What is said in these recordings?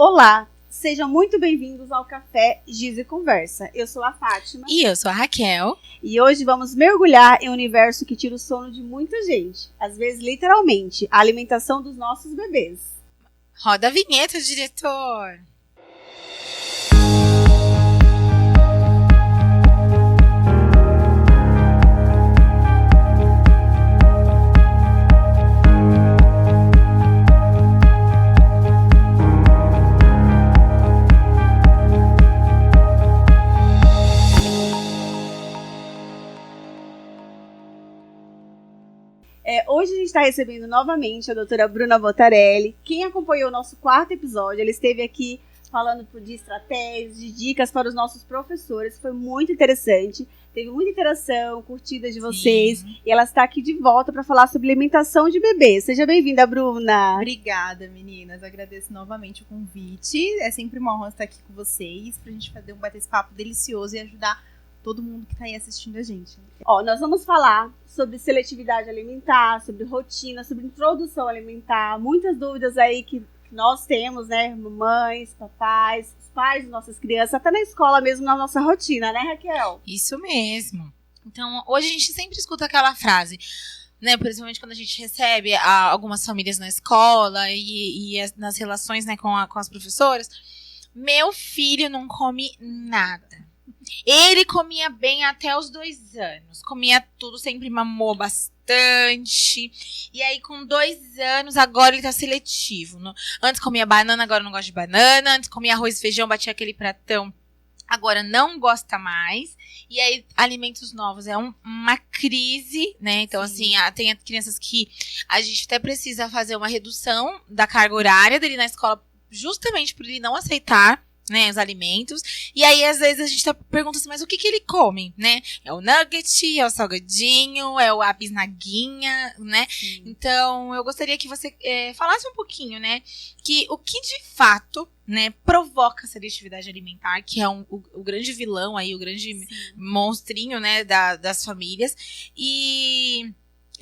Olá, sejam muito bem-vindos ao Café Giz e Conversa. Eu sou a Fátima. E eu sou a Raquel. E hoje vamos mergulhar em um universo que tira o sono de muita gente. Às vezes, literalmente, a alimentação dos nossos bebês. Roda a vinheta, diretor! Hoje a gente está recebendo novamente a doutora Bruna Botarelli. Quem acompanhou o nosso 4º episódio, ela esteve aqui falando de estratégias, de dicas para os nossos professores. Foi muito interessante. Teve muita interação, curtida de vocês. Sim. E ela está aqui de volta para falar sobre alimentação de bebê. Seja bem-vinda, Bruna. Obrigada, meninas. Agradeço novamente o convite. É sempre uma honra estar aqui com vocês para a gente bater esse papo delicioso e ajudar todo mundo que está aí assistindo a gente. Nós vamos falar sobre seletividade alimentar, sobre rotina, sobre introdução alimentar, muitas dúvidas aí que nós temos, né, mamães, papais, os pais de nossas crianças, até na escola mesmo, na nossa rotina, né, Raquel? Isso mesmo. Então, hoje a gente sempre escuta aquela frase, né, principalmente quando a gente recebe algumas famílias na escola e nas relações, né, com as professoras, meu filho não come nada. Ele comia bem até os 2 anos. Comia tudo, sempre mamou bastante. E aí, com 2 anos, agora ele tá seletivo. Antes comia banana, agora não gosta de banana. Antes comia arroz e feijão, batia aquele pratão. Agora não gosta mais. E aí, alimentos novos é uma crise, né? Então, sim, assim, tem crianças que a gente até precisa fazer uma redução da carga horária dele na escola, justamente por ele não aceitar, né, os alimentos. E aí, às vezes, a gente pergunta assim, mas o que ele come, né? É o nugget, é o salgadinho, é a bisnaguinha, né? Sim. Então, eu gostaria que você falasse um pouquinho, né, que o que de fato, né, provoca a seletividade alimentar, que é o grande vilão aí, o grande monstrinho, né, das famílias. E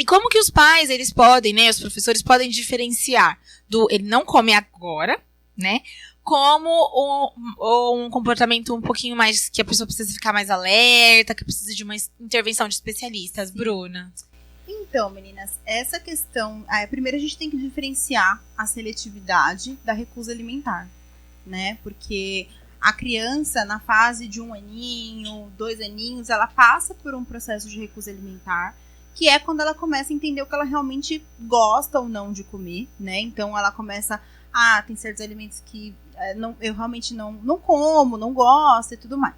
como que os pais, eles podem, né, os professores podem diferenciar ele não come agora, né, como um comportamento um pouquinho mais, que a pessoa precisa ficar mais alerta, que precisa de uma intervenção de especialistas. Sim. Bruna? Então, meninas, essa questão, primeiro a gente tem que diferenciar a seletividade da recusa alimentar, né? Porque a criança, na fase de 1 aninho, 2 aninhos, ela passa por um processo de recusa alimentar, que é quando ela começa a entender o que ela realmente gosta ou não de comer, né? Então, ela começa tem certos alimentos que eu realmente não como, não gosto e tudo mais.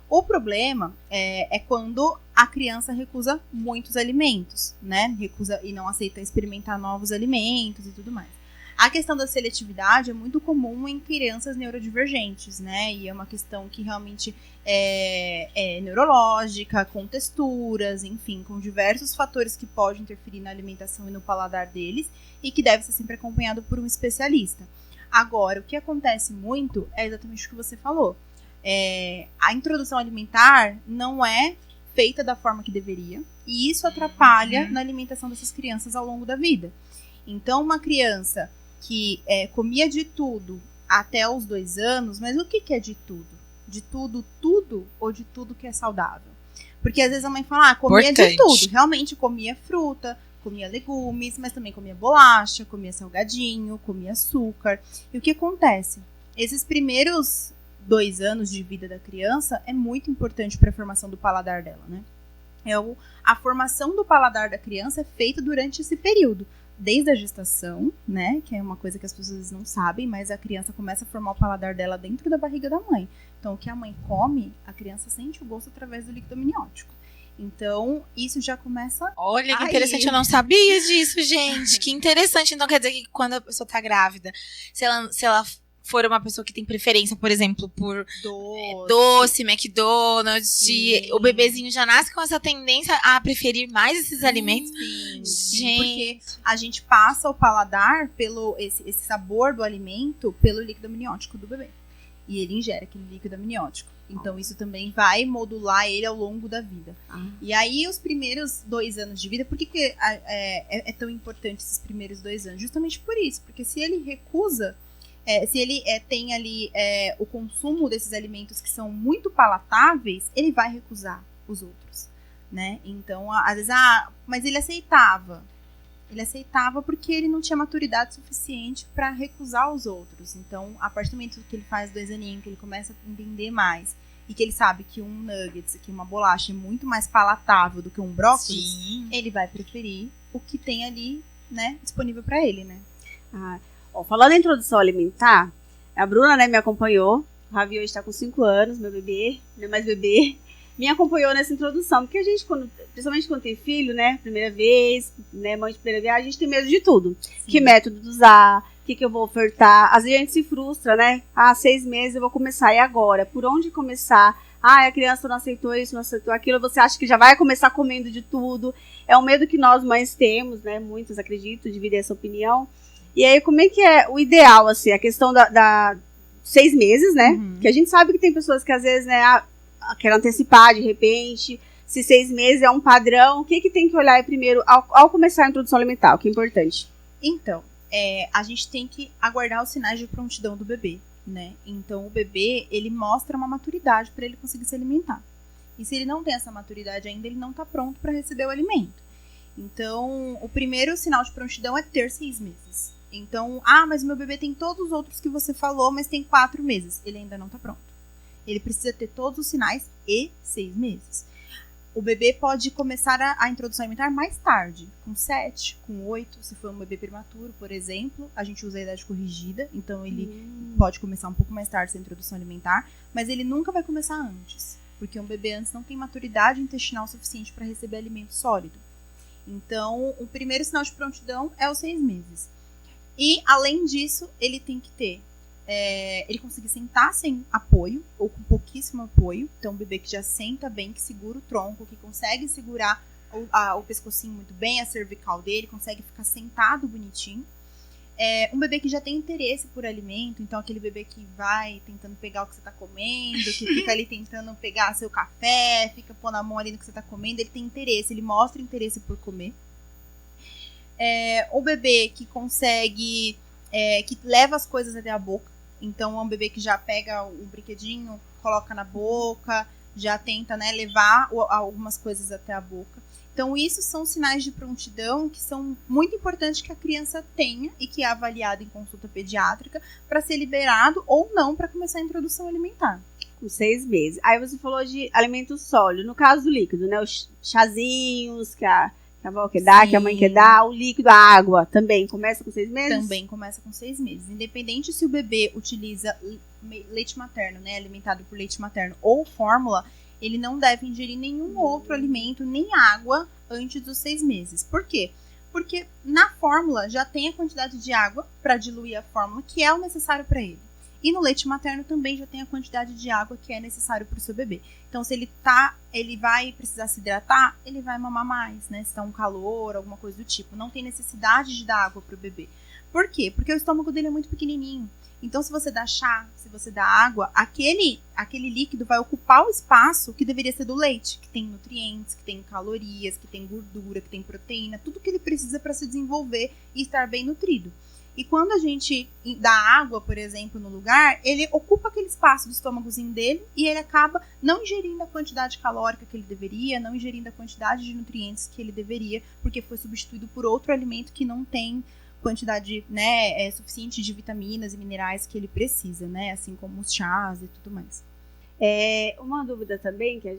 O problema é quando a criança recusa muitos alimentos, né? Recusa e não aceita experimentar novos alimentos e tudo mais. A questão da seletividade é muito comum em crianças neurodivergentes, né? E é uma questão que realmente é neurológica, com texturas, enfim, com diversos fatores que podem interferir na alimentação e no paladar deles e que deve ser sempre acompanhado por um especialista. Agora, o que acontece muito é exatamente o que você falou. A introdução alimentar não é feita da forma que deveria e isso atrapalha na alimentação dessas crianças ao longo da vida. Então, uma criança que comia de tudo até os 2 anos, mas o que é de tudo? De tudo ou de tudo que é saudável? Porque às vezes a mãe fala, comia de tudo. Realmente comia fruta, comia legumes, mas também comia bolacha, comia salgadinho, comia açúcar. E o que acontece? Esses primeiros 2 anos de vida da criança é muito importante para a formação do paladar dela, né? A formação do paladar da criança é feita durante esse período. Desde a gestação, né, que é uma coisa que as pessoas não sabem, mas a criança começa a formar o paladar dela dentro da barriga da mãe. Então, o que a mãe come, a criança sente o gosto através do líquido amniótico. Então, isso já começa... Olha, que interessante, eu não sabia disso, gente. Que interessante. Então, quer dizer que quando a pessoa tá grávida, se ela for uma pessoa que tem preferência, por exemplo, por doce, McDonald's, o bebezinho já nasce com essa tendência a preferir mais esses alimentos. Sim, porque a gente passa o paladar pelo esse sabor do alimento pelo líquido amniótico do bebê. E ele ingere aquele líquido amniótico. Então, isso também vai modular ele ao longo da vida. E aí, os primeiros 2 anos de vida, por que é tão importante esses primeiros 2 anos? Justamente por isso, porque se ele recusa se ele tem ali o consumo desses alimentos que são muito palatáveis, ele vai recusar os outros, né? Então, às vezes, mas ele aceitava. Ele aceitava porque ele não tinha maturidade suficiente para recusar os outros. Então, a partir do momento que ele faz 2 aninhos, que ele começa a entender mais, e que ele sabe que um nuggets, que uma bolacha é muito mais palatável do que um brócolis, sim, ele vai preferir o que tem ali, né, disponível para ele, né? Falando em introdução alimentar, a Bruna, né, me acompanhou. O Ravi hoje está com 5 anos, meu bebê, não é mais bebê. Me acompanhou nessa introdução, porque a gente, principalmente quando tem filho, né, primeira vez, né, mãe de primeira vez, a gente tem medo de tudo. Sim. Que método usar, o que eu vou ofertar. Às vezes a gente se frustra, né? 6 meses eu vou começar, e agora? Por onde começar? A criança não aceitou isso, não aceitou aquilo, você acha que já vai começar comendo de tudo. É um medo que nós mães temos, né, muitos acredito, dividem essa opinião. E aí, como é que é o ideal, assim, a questão da 6 meses, né? Uhum. Que a gente sabe que tem pessoas que às vezes, né, querem antecipar de repente. Se 6 meses é um padrão, o que tem que olhar primeiro ao começar a introdução alimentar? O que é importante? Então, a gente tem que aguardar os sinais de prontidão do bebê, né? Então, o bebê, ele mostra uma maturidade para ele conseguir se alimentar. E se ele não tem essa maturidade ainda, ele não está pronto para receber o alimento. Então, o primeiro sinal de prontidão é ter 6 meses. Então, mas meu bebê tem todos os outros que você falou, mas tem 4 meses. Ele ainda não está pronto. Ele precisa ter todos os sinais e 6 meses. O bebê pode começar a introdução alimentar mais tarde, com 7, com 8, se for um bebê prematuro, por exemplo. A gente usa a idade corrigida, então ele pode começar um pouco mais tarde essa introdução alimentar, mas ele nunca vai começar antes, porque um bebê antes não tem maturidade intestinal suficiente para receber alimento sólido. Então, o primeiro sinal de prontidão é os 6 meses. E, além disso, ele tem que ter, ele conseguir sentar sem apoio, ou com pouquíssimo apoio. Então, um bebê que já senta bem, que segura o tronco, que consegue segurar o pescocinho muito bem, a cervical dele, consegue ficar sentado bonitinho. Um bebê que já tem interesse por alimento, então aquele bebê que vai tentando pegar o que você está comendo, que fica ali tentando pegar seu café, fica pondo a mão ali no que você está comendo, ele tem interesse, ele mostra interesse por comer. O bebê que consegue, que leva as coisas até a boca, então é um bebê que já pega um brinquedinho, coloca na boca, já tenta, né, levar algumas coisas até a boca. Então, isso são sinais de prontidão que são muito importantes que a criança tenha e que é avaliado em consulta pediátrica para ser liberado ou não para começar a introdução alimentar. Com 6 meses. Aí você falou de alimento sólido. No caso do líquido, né? Os chazinhos que a avó quer dar, que a mãe quer dar. O líquido, a água, também começa com 6 meses? Também começa com 6 meses. Independente se o bebê utiliza leite materno, né? Alimentado por leite materno ou fórmula, ele não deve ingerir nenhum outro alimento, nem água, antes dos 6 meses. Por quê? Porque na fórmula já tem a quantidade de água para diluir a fórmula, que é o necessário para ele. E no leite materno também já tem a quantidade de água que é necessário para o seu bebê. Então, se ele vai precisar se hidratar, ele vai mamar mais, né? Se está um calor, alguma coisa do tipo. Não tem necessidade de dar água para o bebê. Por quê? Porque o estômago dele é muito pequenininho. Então, se você dá chá, se você dá água, aquele líquido vai ocupar o espaço que deveria ser do leite, que tem nutrientes, que tem calorias, que tem gordura, que tem proteína, tudo que ele precisa para se desenvolver e estar bem nutrido. E quando a gente dá água, por exemplo, no lugar, ele ocupa aquele espaço do estômagozinho dele e ele acaba não ingerindo a quantidade calórica que ele deveria, não ingerindo a quantidade de nutrientes que ele deveria, porque foi substituído por outro alimento que não tem quantidade, né, suficiente de vitaminas e minerais que ele precisa, né, assim como os chás e tudo mais. Uma dúvida também, que às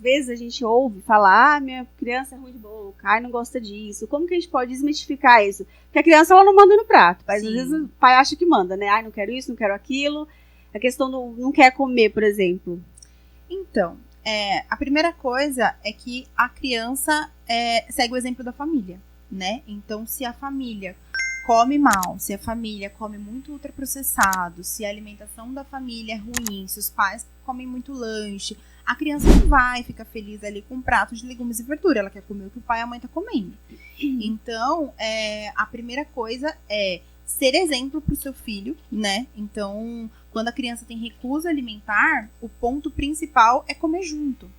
vezes a gente ouve falar, minha criança é ruim de boca, não gosta disso. Como que a gente pode desmistificar isso? Porque a criança, ela não manda no prato, mas às vezes o pai acha que manda, né? Não quero isso, não quero aquilo. A questão do não quer comer, por exemplo. Então, a primeira coisa é que a criança segue o exemplo da família, né? Então, se a família come mal, se a família come muito ultraprocessado, se a alimentação da família é ruim, se os pais comem muito lanche, a criança não vai ficar feliz ali com um prato de legumes e verdura. Ela quer comer o que o pai e a mãe tá comendo. Então, a primeira coisa é ser exemplo pro seu filho, né? Então, quando a criança tem recusa alimentar, o ponto principal é comer junto.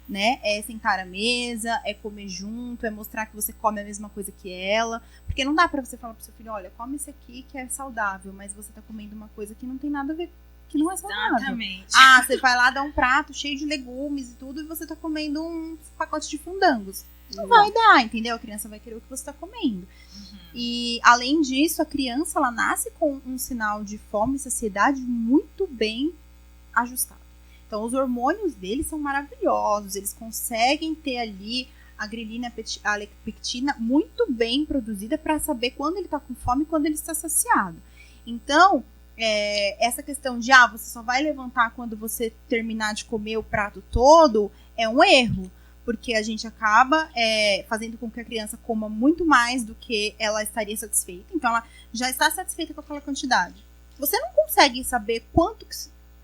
né? É sentar à mesa, é comer junto, é mostrar que você come a mesma coisa que ela. Porque não dá pra você falar pro seu filho, olha, come esse aqui que é saudável, mas você tá comendo uma coisa que não tem nada a ver, que não é saudável. Exatamente. Ah, você vai lá dar um prato cheio de legumes e tudo, e você tá comendo um pacote de fundangos. Não vai dar, entendeu? A criança vai querer o que você tá comendo. E, além disso, a criança, ela nasce com um sinal de fome e saciedade muito bem ajustado. Então, os hormônios deles são maravilhosos. Eles conseguem ter ali a grelina, a leptina muito bem produzida para saber quando ele está com fome e quando ele está saciado. Então, essa questão de você só vai levantar quando você terminar de comer o prato todo é um erro. Porque a gente acaba fazendo com que a criança coma muito mais do que ela estaria satisfeita. Então, ela já está satisfeita com aquela quantidade. Você não consegue saber quanto que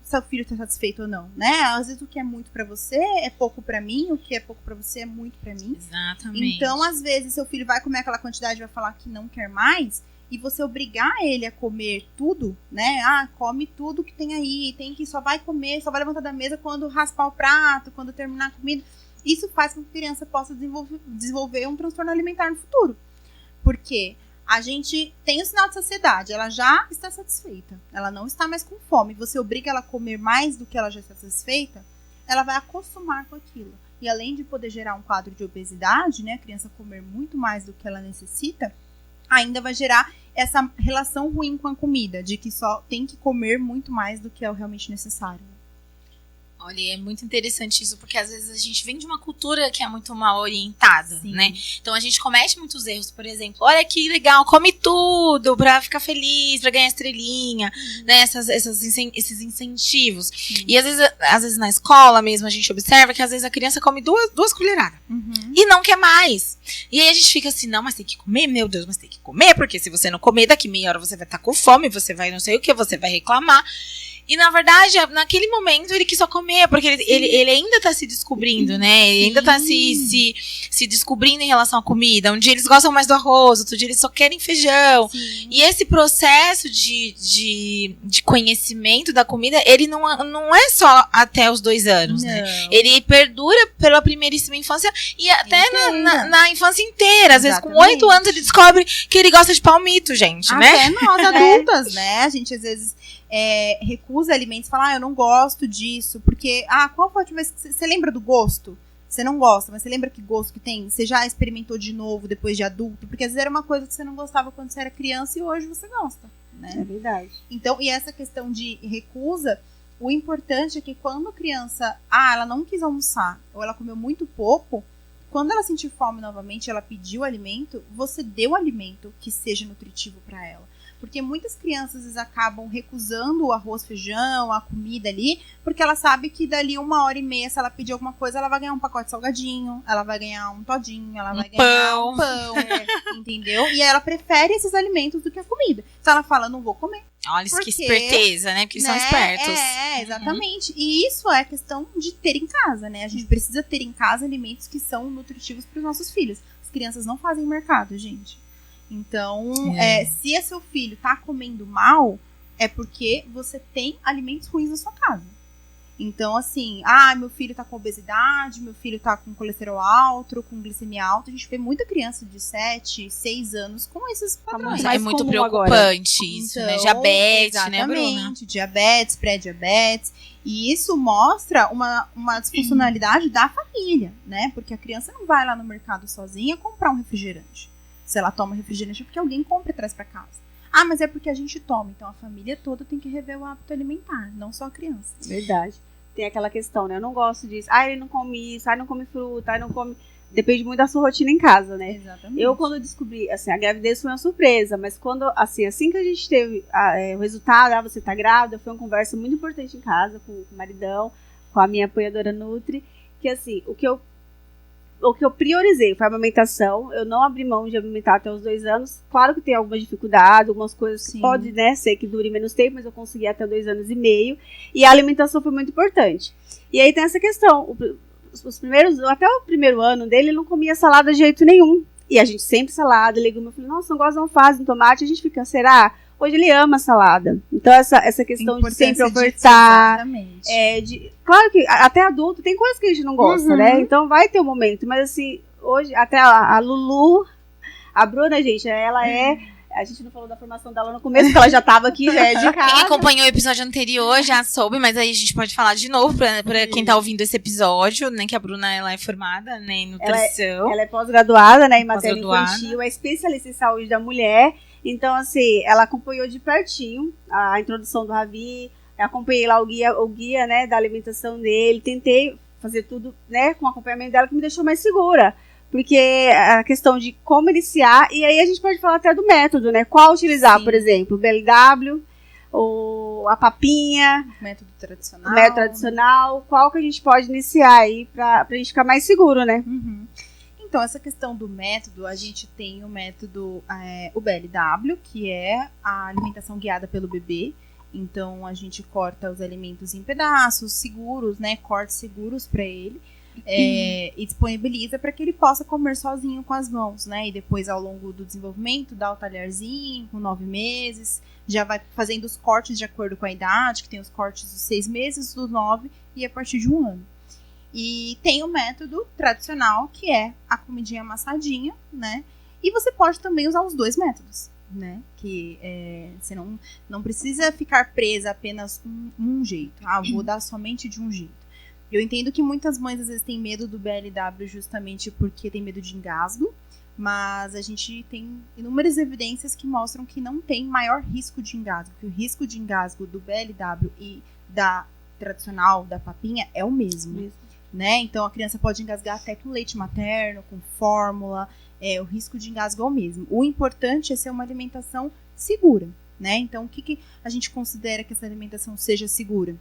seu filho está satisfeito ou não, né? Às vezes o que é muito pra você é pouco pra mim, o que é pouco pra você é muito pra mim. Exatamente. Então, às vezes, seu filho vai comer aquela quantidade e vai falar que não quer mais, e você obrigar ele a comer tudo, né? Come tudo que tem aí, só vai comer, só vai levantar da mesa quando raspar o prato, quando terminar a comida. Isso faz com que a criança possa desenvolver um transtorno alimentar no futuro. Porque a gente tem o sinal de saciedade, ela já está satisfeita, ela não está mais com fome. Você obriga ela a comer mais do que ela já está satisfeita, ela vai acostumar com aquilo. E além de poder gerar um quadro de obesidade, né, a criança comer muito mais do que ela necessita, ainda vai gerar essa relação ruim com a comida, de que só tem que comer muito mais do que é o realmente necessário. Olha, é muito interessante isso, porque às vezes a gente vem de uma cultura que é muito mal orientada, Sim. né? Então a gente comete muitos erros, por exemplo, olha que legal, come tudo pra ficar feliz, pra ganhar estrelinha, né? Esses incentivos. Sim. E às vezes na escola mesmo a gente observa que às vezes a criança come duas colheradas e não quer mais. E aí a gente fica assim, não, mas tem que comer, meu Deus, mas tem que comer, porque se você não comer, daqui meia hora você vai estar com fome, você vai não sei o que, você vai reclamar. E, na verdade, naquele momento, ele quis só comer, porque ele ainda tá se descobrindo, né? Ele ainda tá se descobrindo em relação à comida. Um dia eles gostam mais do arroz, outro dia eles só querem feijão. Sim. E esse processo de conhecimento da comida, ele não é só até os 2 anos, Não. né? Ele perdura pela primeiríssima infância e até na infância inteira. Às vezes, com 8 anos, ele descobre que ele gosta de palmito, gente, né? Até nós, adultas, né? A gente, às vezes... recusa alimentos, fala, eu não gosto disso, porque, qual foi a última vez que você lembra do gosto? Você não gosta, mas você lembra que gosto que tem? Você já experimentou de novo depois de adulto? Porque às vezes era uma coisa que você não gostava quando você era criança e hoje você gosta, né? É verdade. Então, e essa questão de recusa, o importante é que quando a criança, ela não quis almoçar, ou ela comeu muito pouco, quando ela sentir fome novamente, ela pediu alimento, você deu alimento que seja nutritivo para ela. Porque muitas crianças às vezes, acabam recusando o arroz, feijão, a comida ali, porque ela sabe que dali 1h30, se ela pedir alguma coisa, ela vai ganhar um pacote de salgadinho, ela vai ganhar um todinho, ela vai ganhar um pão, entendeu? E ela prefere esses alimentos do que a comida. Então ela fala, não vou comer. Olha, que esperteza, né? Porque são espertos. Exatamente. E isso é questão de ter em casa, né? A gente precisa ter em casa alimentos que são nutritivos para os nossos filhos. As crianças não fazem mercado, gente. Então, se é seu filho tá comendo mal, é porque você tem alimentos ruins na sua casa. Então, assim, meu filho tá com obesidade, meu filho tá com colesterol alto, com glicemia alta. A gente vê muita criança de 7, 6 anos com esses padrões. É muito preocupante isso, né? Diabetes, né, Bruna? Exatamente, diabetes, pré-diabetes. E isso mostra uma disfuncionalidade da família, né? Porque a criança não vai lá no mercado sozinha comprar um refrigerante. Se ela toma refrigerante é porque alguém compra e traz pra casa. Mas é porque a gente toma. Então a família toda tem que rever o hábito alimentar, não só a criança. Verdade. Tem aquela questão, né? Eu não gosto disso. Ele não come isso, não come fruta, não come... Depende muito da sua rotina em casa, né? Exatamente. Eu, quando descobri, assim, a gravidez foi uma surpresa, mas quando, assim que a gente teve o resultado, você tá grávida, foi uma conversa muito importante em casa com o maridão, com a minha apoiadora Nutri, que, assim, o que eu priorizei foi a amamentação. Eu não abri mão de amamentar até os 2 anos. Claro que tem algumas dificuldades, algumas coisas que pode, né, ser que dure menos tempo, mas eu consegui até 2 anos e meio. E a alimentação foi muito importante. E aí tem essa questão. Até o primeiro ano dele, ele não comia salada de jeito nenhum. E a gente sempre salada, legume. Eu falei, nossa, não gosto de alface, tomate. A gente fica, será? Hoje ele ama salada. Então, essa questão de sempre Importância ofertar. exatamente. Claro que até adulto tem coisas que a gente não gosta, né? Então vai ter um momento. Mas assim, hoje, até a Lulu, a Bruna, gente, ela é. A gente não falou da formação dela no começo, porque ela já estava aqui, já é de casa. Quem acompanhou o episódio anterior já soube, mas aí a gente pode falar de novo pra quem tá ouvindo esse episódio, né? Que a Bruna, ela é formada, né, em nutrição. Ela é pós-graduada, né, em matéria Pós-graduada. infantil, é especialista em saúde da mulher. Então, assim, ela acompanhou de pertinho a introdução do Ravi, acompanhei lá o guia, né, da alimentação dele, tentei fazer tudo, né, com o acompanhamento dela, que me deixou mais segura. Porque a questão de como iniciar, e aí a gente pode falar até do método, né? Qual utilizar, Sim. por exemplo, o BLW, ou a papinha, Método o tradicional. método tradicional, qual que a gente pode iniciar aí pra gente ficar mais seguro, né? Uhum. Então, essa questão do método, a gente tem o método, o BLW, que é a alimentação guiada pelo bebê. Então, a gente corta os alimentos em pedaços seguros, né? Cortes seguros para ele. E disponibiliza para que ele possa comer sozinho com as mãos, né? E depois, ao longo do desenvolvimento, dá o talherzinho com 9 meses. Já vai fazendo os cortes de acordo com a idade, que tem os cortes dos 6 meses, dos 9 e a partir de 1 ano. E tem o método tradicional, que é a comidinha amassadinha, né? E você pode também usar os dois métodos, né? Que você não precisa ficar presa apenas um jeito. Vou dar somente de um jeito. Eu entendo que muitas mães às vezes têm medo do BLW justamente porque tem medo de engasgo, mas a gente tem inúmeras evidências que mostram que não tem maior risco de engasgo, que o risco de engasgo do BLW e da tradicional, da papinha, é o mesmo. Né? Então a criança pode engasgar até com leite materno, com fórmula, o risco de engasgo é o mesmo. O importante é ser uma alimentação segura, né? Então o que a gente considera que essa alimentação seja segura?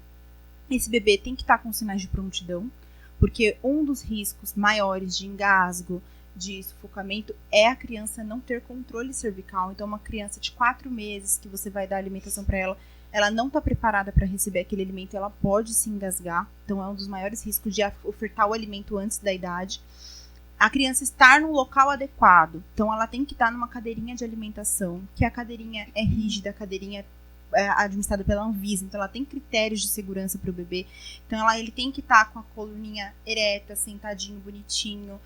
Esse bebê tem que estar com sinais de prontidão, porque um dos riscos maiores de engasgo, de sufocamento, é a criança não ter controle cervical. Então, uma criança de 4 meses que você vai dar alimentação para ela não está preparada para receber aquele alimento, ela pode se engasgar. Então, é um dos maiores riscos de ofertar o alimento antes da idade. A criança estar no local adequado. Então, ela tem que estar numa cadeirinha de alimentação, que a cadeirinha é rígida, a cadeirinha administrada pela Anvisa, então ela tem critérios de segurança para o bebê, então ele tem que estar com a coluninha ereta, sentadinho, bonitinho,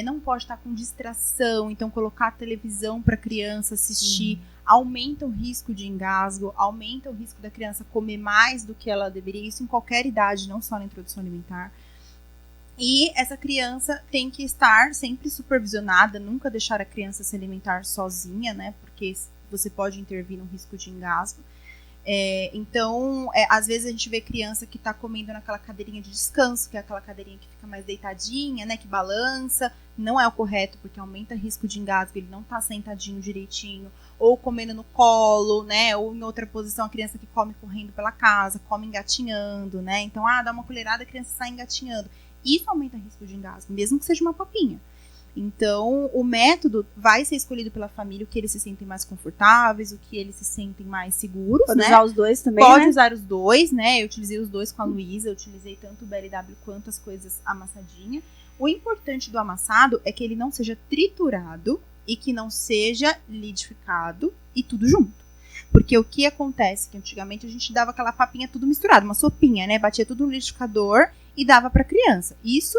não pode estar com distração, então colocar a televisão para a criança assistir, aumenta o risco de engasgo, aumenta o risco da criança comer mais do que ela deveria, isso em qualquer idade, não só na introdução alimentar. E essa criança tem que estar sempre supervisionada, nunca deixar a criança se alimentar sozinha, né, porque você pode intervir no risco de engasgo. Então, às vezes a gente vê criança que está comendo naquela cadeirinha de descanso, que é aquela cadeirinha que fica mais deitadinha, né, que balança, não é o correto, porque aumenta o risco de engasgo, ele não está sentadinho direitinho, ou comendo no colo, né, ou em outra posição, a criança que come correndo pela casa, come engatinhando, né, então, dá uma colherada, a criança sai engatinhando, isso aumenta o risco de engasgo, mesmo que seja uma papinha. Então, o método vai ser escolhido pela família, o que eles se sentem mais confortáveis, o que eles se sentem mais seguros, Pode né? usar os dois também, Pode né? usar os dois, né? Eu utilizei os dois com a Luísa, eu utilizei tanto o BLW quanto as coisas amassadinha. O importante do amassado é que ele não seja triturado e que não seja liquidificado e tudo junto. Porque o que acontece, que antigamente a gente dava aquela papinha tudo misturado, uma sopinha, né? Batia tudo no liquidificador e dava pra criança. Isso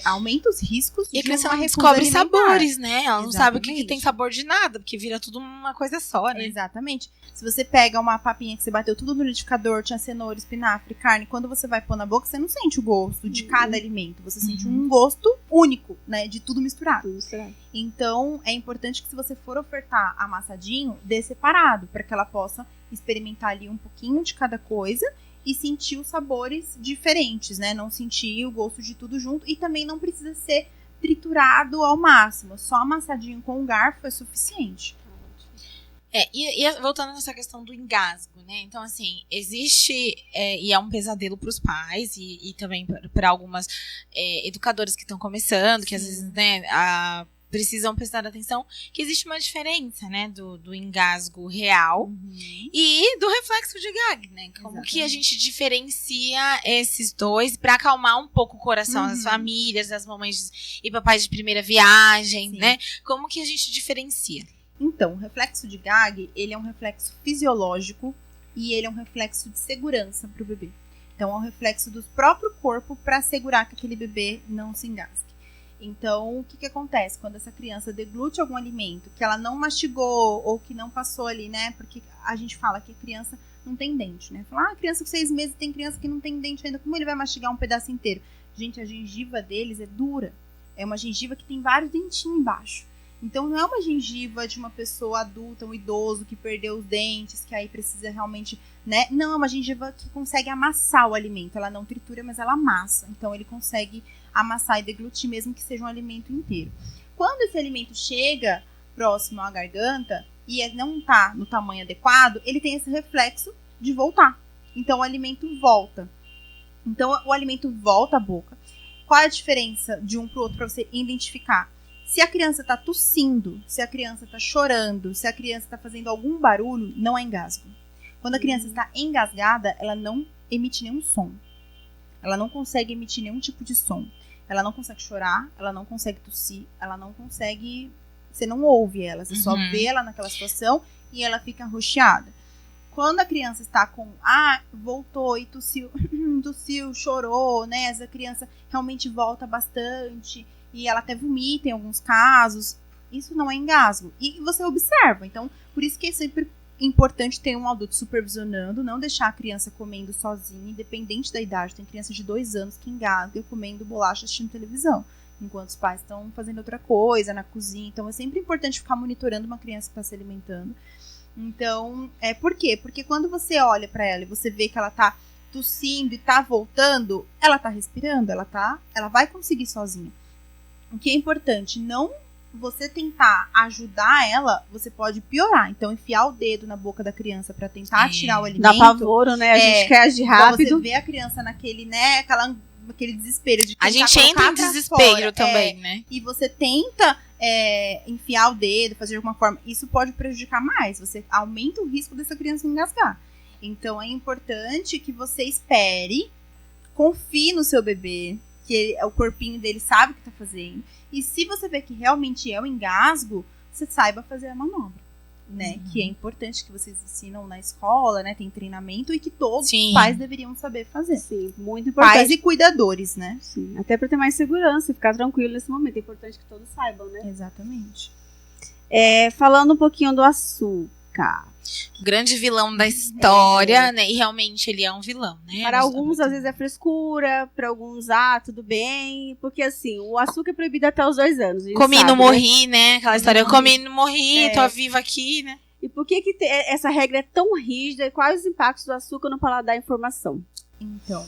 aumenta os riscos e a de criança uma não recusa descobre alimentar. sabores, né? Ela não sabe o que Exatamente. tem sabor de nada, porque vira tudo uma coisa só, né? Exatamente. Se você pega uma papinha que você bateu tudo no liquidificador, tinha cenoura, espinafre, carne, quando você vai pôr na boca, você não sente o gosto de cada alimento. Você sente um gosto único, né? De tudo misturado. Então, é importante que se você for ofertar amassadinho, dê separado, para que ela possa experimentar ali um pouquinho de cada coisa e sentir os sabores diferentes, né? Não sentir o gosto de tudo junto. E também não precisa ser triturado ao máximo. Só amassadinho com o garfo é suficiente. E voltando nessa questão do engasgo, né? Então, assim, existe, e é um pesadelo para os pais e também para algumas educadoras que estão começando, que às vezes, né, precisam prestar atenção, que existe uma diferença, né, do engasgo real e do reflexo de gag, né? Como que a gente diferencia esses dois para acalmar um pouco o coração das famílias, das mamães e papais de primeira viagem, né? Como que a gente diferencia? Então, o reflexo de gag, ele é um reflexo fisiológico e ele é um reflexo de segurança para o bebê. Então, é um reflexo do próprio corpo para assegurar que aquele bebê não se engasgue. Então, o que acontece? Quando essa criança deglute algum alimento que ela não mastigou ou que não passou ali, né? Porque a gente fala que a criança não tem dente, né? Fala, a criança com 6 meses tem criança que não tem dente ainda. Como ele vai mastigar um pedaço inteiro? Gente, a gengiva deles é dura. É uma gengiva que tem vários dentinhos embaixo. Então, não é uma gengiva de uma pessoa adulta, um idoso que perdeu os dentes, que aí precisa realmente, né? Não, é uma gengiva que consegue amassar o alimento. Ela não tritura, mas ela amassa. Então, ele consegue amassar e deglutir, mesmo que seja um alimento inteiro. Quando esse alimento chega próximo à garganta e não está no tamanho adequado, ele tem esse reflexo de voltar. Então, o alimento volta. Então, o alimento volta à boca. Qual é a diferença de um para o outro para você identificar? Se a criança está tossindo, se a criança está chorando, se a criança está fazendo algum barulho, não é engasgo. Quando a criança está engasgada, ela não emite nenhum som. Ela não consegue emitir nenhum tipo de som. Ela não consegue chorar, ela não consegue tossir, ela não consegue... Você não ouve ela, você só vê ela naquela situação e ela fica angustiada. Quando a criança está com... voltou e tossiu, chorou, né? Essa criança realmente volta bastante... E ela até vomita em alguns casos. Isso não é engasgo. E você observa. Então, por isso que é sempre importante ter um adulto supervisionando. Não deixar a criança comendo sozinha, independente da idade. Tem criança de 2 anos que engasga comendo bolacha assistindo televisão. Enquanto os pais estão fazendo outra coisa na cozinha. Então, é sempre importante ficar monitorando uma criança que está se alimentando. Então, por quê? Porque quando você olha para ela e você vê que ela está tossindo e está voltando, ela está respirando, ela vai conseguir sozinha. O que é importante, não você tentar ajudar ela, você pode piorar. Então, enfiar o dedo na boca da criança para tentar tirar o alimento. Dá pavoro, né? A gente quer agir rápido. Você vê a criança naquele, né, aquele desespero de que a gente entra em desespero também, né? E você tenta enfiar o dedo, fazer de alguma forma. Isso pode prejudicar mais. Você aumenta o risco dessa criança engasgar. Então, é importante que você espere, confie no seu bebê, que o corpinho dele sabe o que está fazendo. E se você vê que realmente é um engasgo, você saiba fazer a manobra, né? Que é importante que vocês ensinam na escola, né? Tem treinamento e que todos os pais deveriam saber fazer. Sim, muito importante. Pais e cuidadores, né? Sim, até para ter mais segurança e ficar tranquilo nesse momento. É importante que todos saibam, né? Exatamente. Falando um pouquinho do açúcar. O grande vilão da história, né? E realmente ele é um vilão, né? Para alguns, às vezes, é frescura. Para alguns, tudo bem. Porque, assim, o açúcar é proibido até os 2 anos. Comi e não morri, né? Aquela história, eu comi e não morri, tô viva aqui, né? E por que essa regra é tão rígida? E quais os impactos do açúcar no paladar e informação? Então,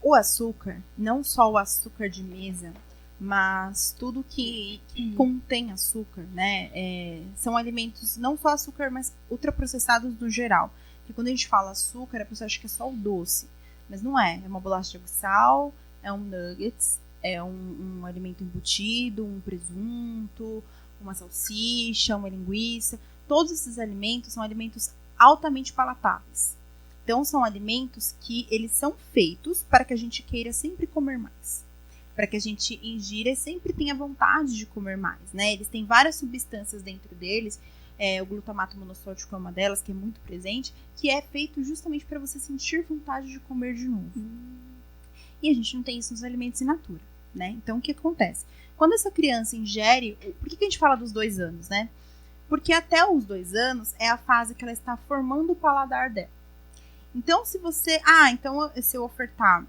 o açúcar, não só o açúcar de mesa, mas tudo que contém açúcar, né, são alimentos, não só açúcar, mas ultraprocessados no geral. Porque quando a gente fala açúcar, a pessoa acha que é só o doce, mas não é. É uma bolacha de água e sal, é um nuggets, é um alimento embutido, um presunto, uma salsicha, uma linguiça. Todos esses alimentos são alimentos altamente palatáveis. Então, são alimentos que eles são feitos para que a gente queira sempre comer mais. Para que a gente ingira e sempre tenha vontade de comer mais, né? Eles têm várias substâncias dentro deles, o glutamato monossódico é uma delas, que é muito presente, que é feito justamente para você sentir vontade de comer de novo. E a gente não tem isso nos alimentos in natura, né? Então, o que acontece? Quando essa criança ingere... Por que a gente fala dos 2 anos, né? Porque até os 2 anos é a fase que ela está formando o paladar dela. Então, se você... então se eu ofertar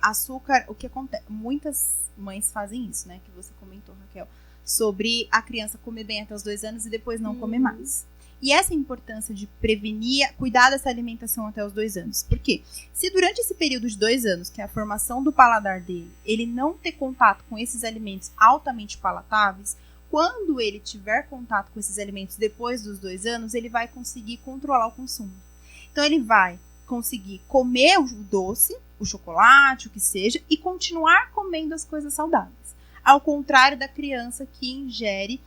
açúcar, o que acontece? Muitas mães fazem isso, né? Que você comentou, Raquel, sobre a criança comer bem até os 2 anos e depois não comer mais. E essa é a importância de prevenir, cuidar dessa alimentação até os 2 anos. Por quê? Se durante esse período de 2 anos, que é a formação do paladar dele, ele não ter contato com esses alimentos altamente palatáveis, quando ele tiver contato com esses alimentos depois dos 2 anos, ele vai conseguir controlar o consumo. Então, ele vai conseguir comer o doce, o chocolate, o que seja, e continuar comendo as coisas saudáveis. Ao contrário da criança que ingere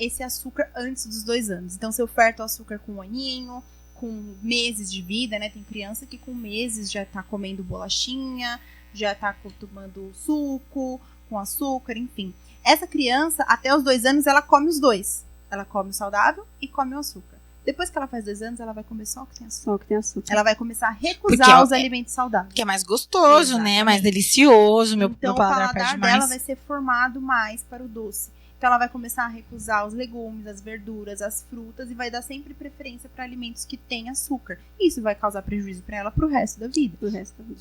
esse açúcar antes dos 2 anos. Então, se eu oferto açúcar com 1 aninho, com meses de vida, né? Tem criança que com meses já tá comendo bolachinha, já tá tomando suco com açúcar, enfim. Essa criança, até os 2 anos, ela come os dois. Ela come o saudável e come o açúcar. Depois que ela faz 2 anos, ela vai comer só o que tem açúcar. Só que tem açúcar. Ela vai começar a recusar os alimentos saudáveis. Que é mais gostoso, né? Mais delicioso. Meu Então, o paladar paladar pede dela mais. vai ser formado mais para o doce. Então, ela vai começar a recusar os legumes, as verduras, as frutas e vai dar sempre preferência para alimentos que têm açúcar. Isso vai causar prejuízo para ela pro resto da vida.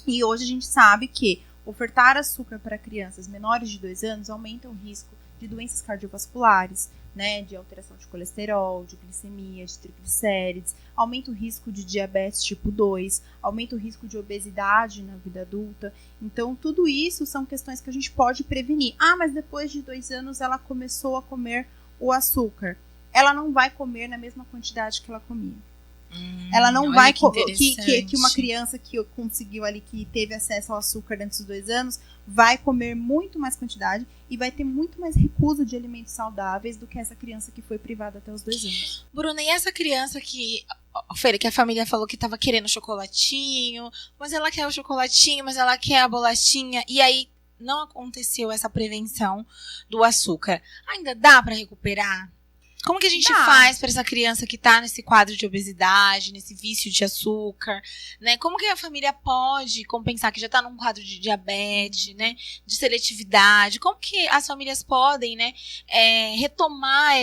E hoje a gente sabe que ofertar açúcar para crianças menores de 2 anos aumenta o risco de doenças cardiovasculares, né, de alteração de colesterol, de glicemia, de triglicérides, aumenta o risco de diabetes tipo 2, aumenta o risco de obesidade na vida adulta. Então, tudo isso são questões que a gente pode prevenir. Ah, mas depois de 2 anos ela começou a comer o açúcar. Ela não vai comer na mesma quantidade que ela comia. Ela não vai que uma criança que conseguiu ali, que teve acesso ao açúcar antes dos 2 anos, vai comer muito mais quantidade e vai ter muito mais recusa de alimentos saudáveis do que essa criança que foi privada até os 2 anos. Bruna, e essa criança que a família falou que tava querendo chocolatinho, mas ela quer o chocolatinho, mas ela quer a bolachinha, e aí não aconteceu essa prevenção do açúcar. Ainda dá para recuperar? Como que a gente faz para essa criança que tá nesse quadro de obesidade, nesse vício de açúcar, né? Como que a família pode compensar que já tá num quadro de diabetes, né? De seletividade? Como que as famílias podem, né? Retomar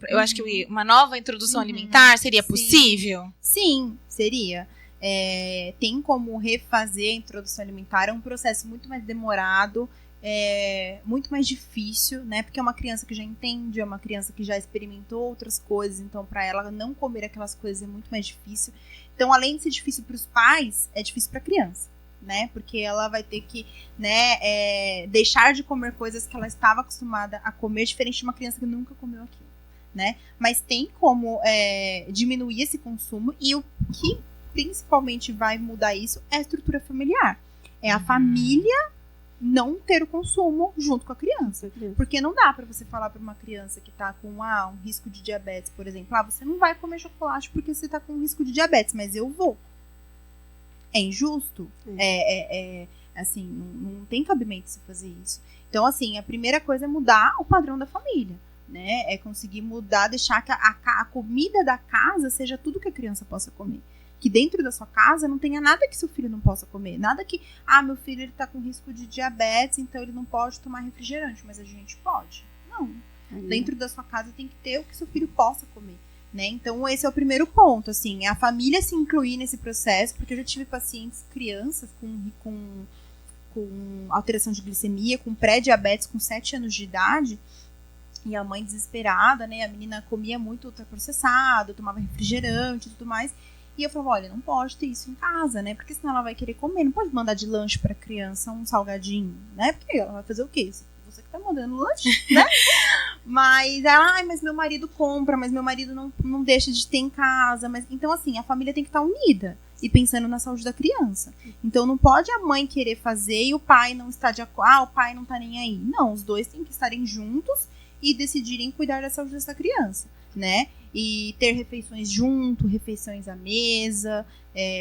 eu acho que uma nova introdução alimentar seria possível? Sim, seria. Tem como refazer a introdução alimentar, é um processo muito mais demorado, muito mais difícil, né? Porque é uma criança que já entende, é uma criança que já experimentou outras coisas, então para ela não comer aquelas coisas é muito mais difícil. Então, além de ser difícil para os pais, é difícil para a criança, né? Porque ela vai ter que, né, deixar de comer coisas que ela estava acostumada a comer, diferente de uma criança que nunca comeu aquilo, né? Mas tem como diminuir esse consumo, e o que principalmente vai mudar isso é a estrutura familiar. É a família não ter o consumo junto com a criança. Porque não dá pra você falar pra uma criança que tá com um risco de diabetes, por exemplo, você não vai comer chocolate porque você tá com risco de diabetes, mas eu vou. É injusto? Assim, não tem cabimento você fazer isso. Então, assim, a primeira coisa é mudar o padrão da família, né? É conseguir mudar, deixar que a comida da casa seja tudo que a criança possa comer. Que dentro da sua casa não tenha nada que seu filho não possa comer. Nada que, meu filho ele tá com risco de diabetes, então ele não pode tomar refrigerante, mas a gente pode. Não. Dentro da sua casa tem que ter o que seu filho possa comer, né? Então esse é o primeiro ponto, assim, é a família se incluir nesse processo, porque eu já tive pacientes, crianças com alteração de glicemia, com pré-diabetes, com 7 anos de idade, e a mãe desesperada, né? A menina comia muito ultraprocessado, tomava refrigerante e tudo mais. E eu falava, olha, não pode ter isso em casa, né? Porque senão ela vai querer comer. Não pode mandar de lanche pra criança um salgadinho, né? Porque ela vai fazer o quê? Você que tá mandando lanche, né? Mas ela, mas meu marido compra, mas meu marido não deixa de ter em casa. Então, assim, a família tem que estar unida e pensando na saúde da criança. Então, não pode a mãe querer fazer e o pai não estar de acordo. O pai não tá nem aí. Não, os dois têm que estarem juntos e decidirem cuidar da saúde dessa criança, né? E ter refeições junto, refeições à mesa.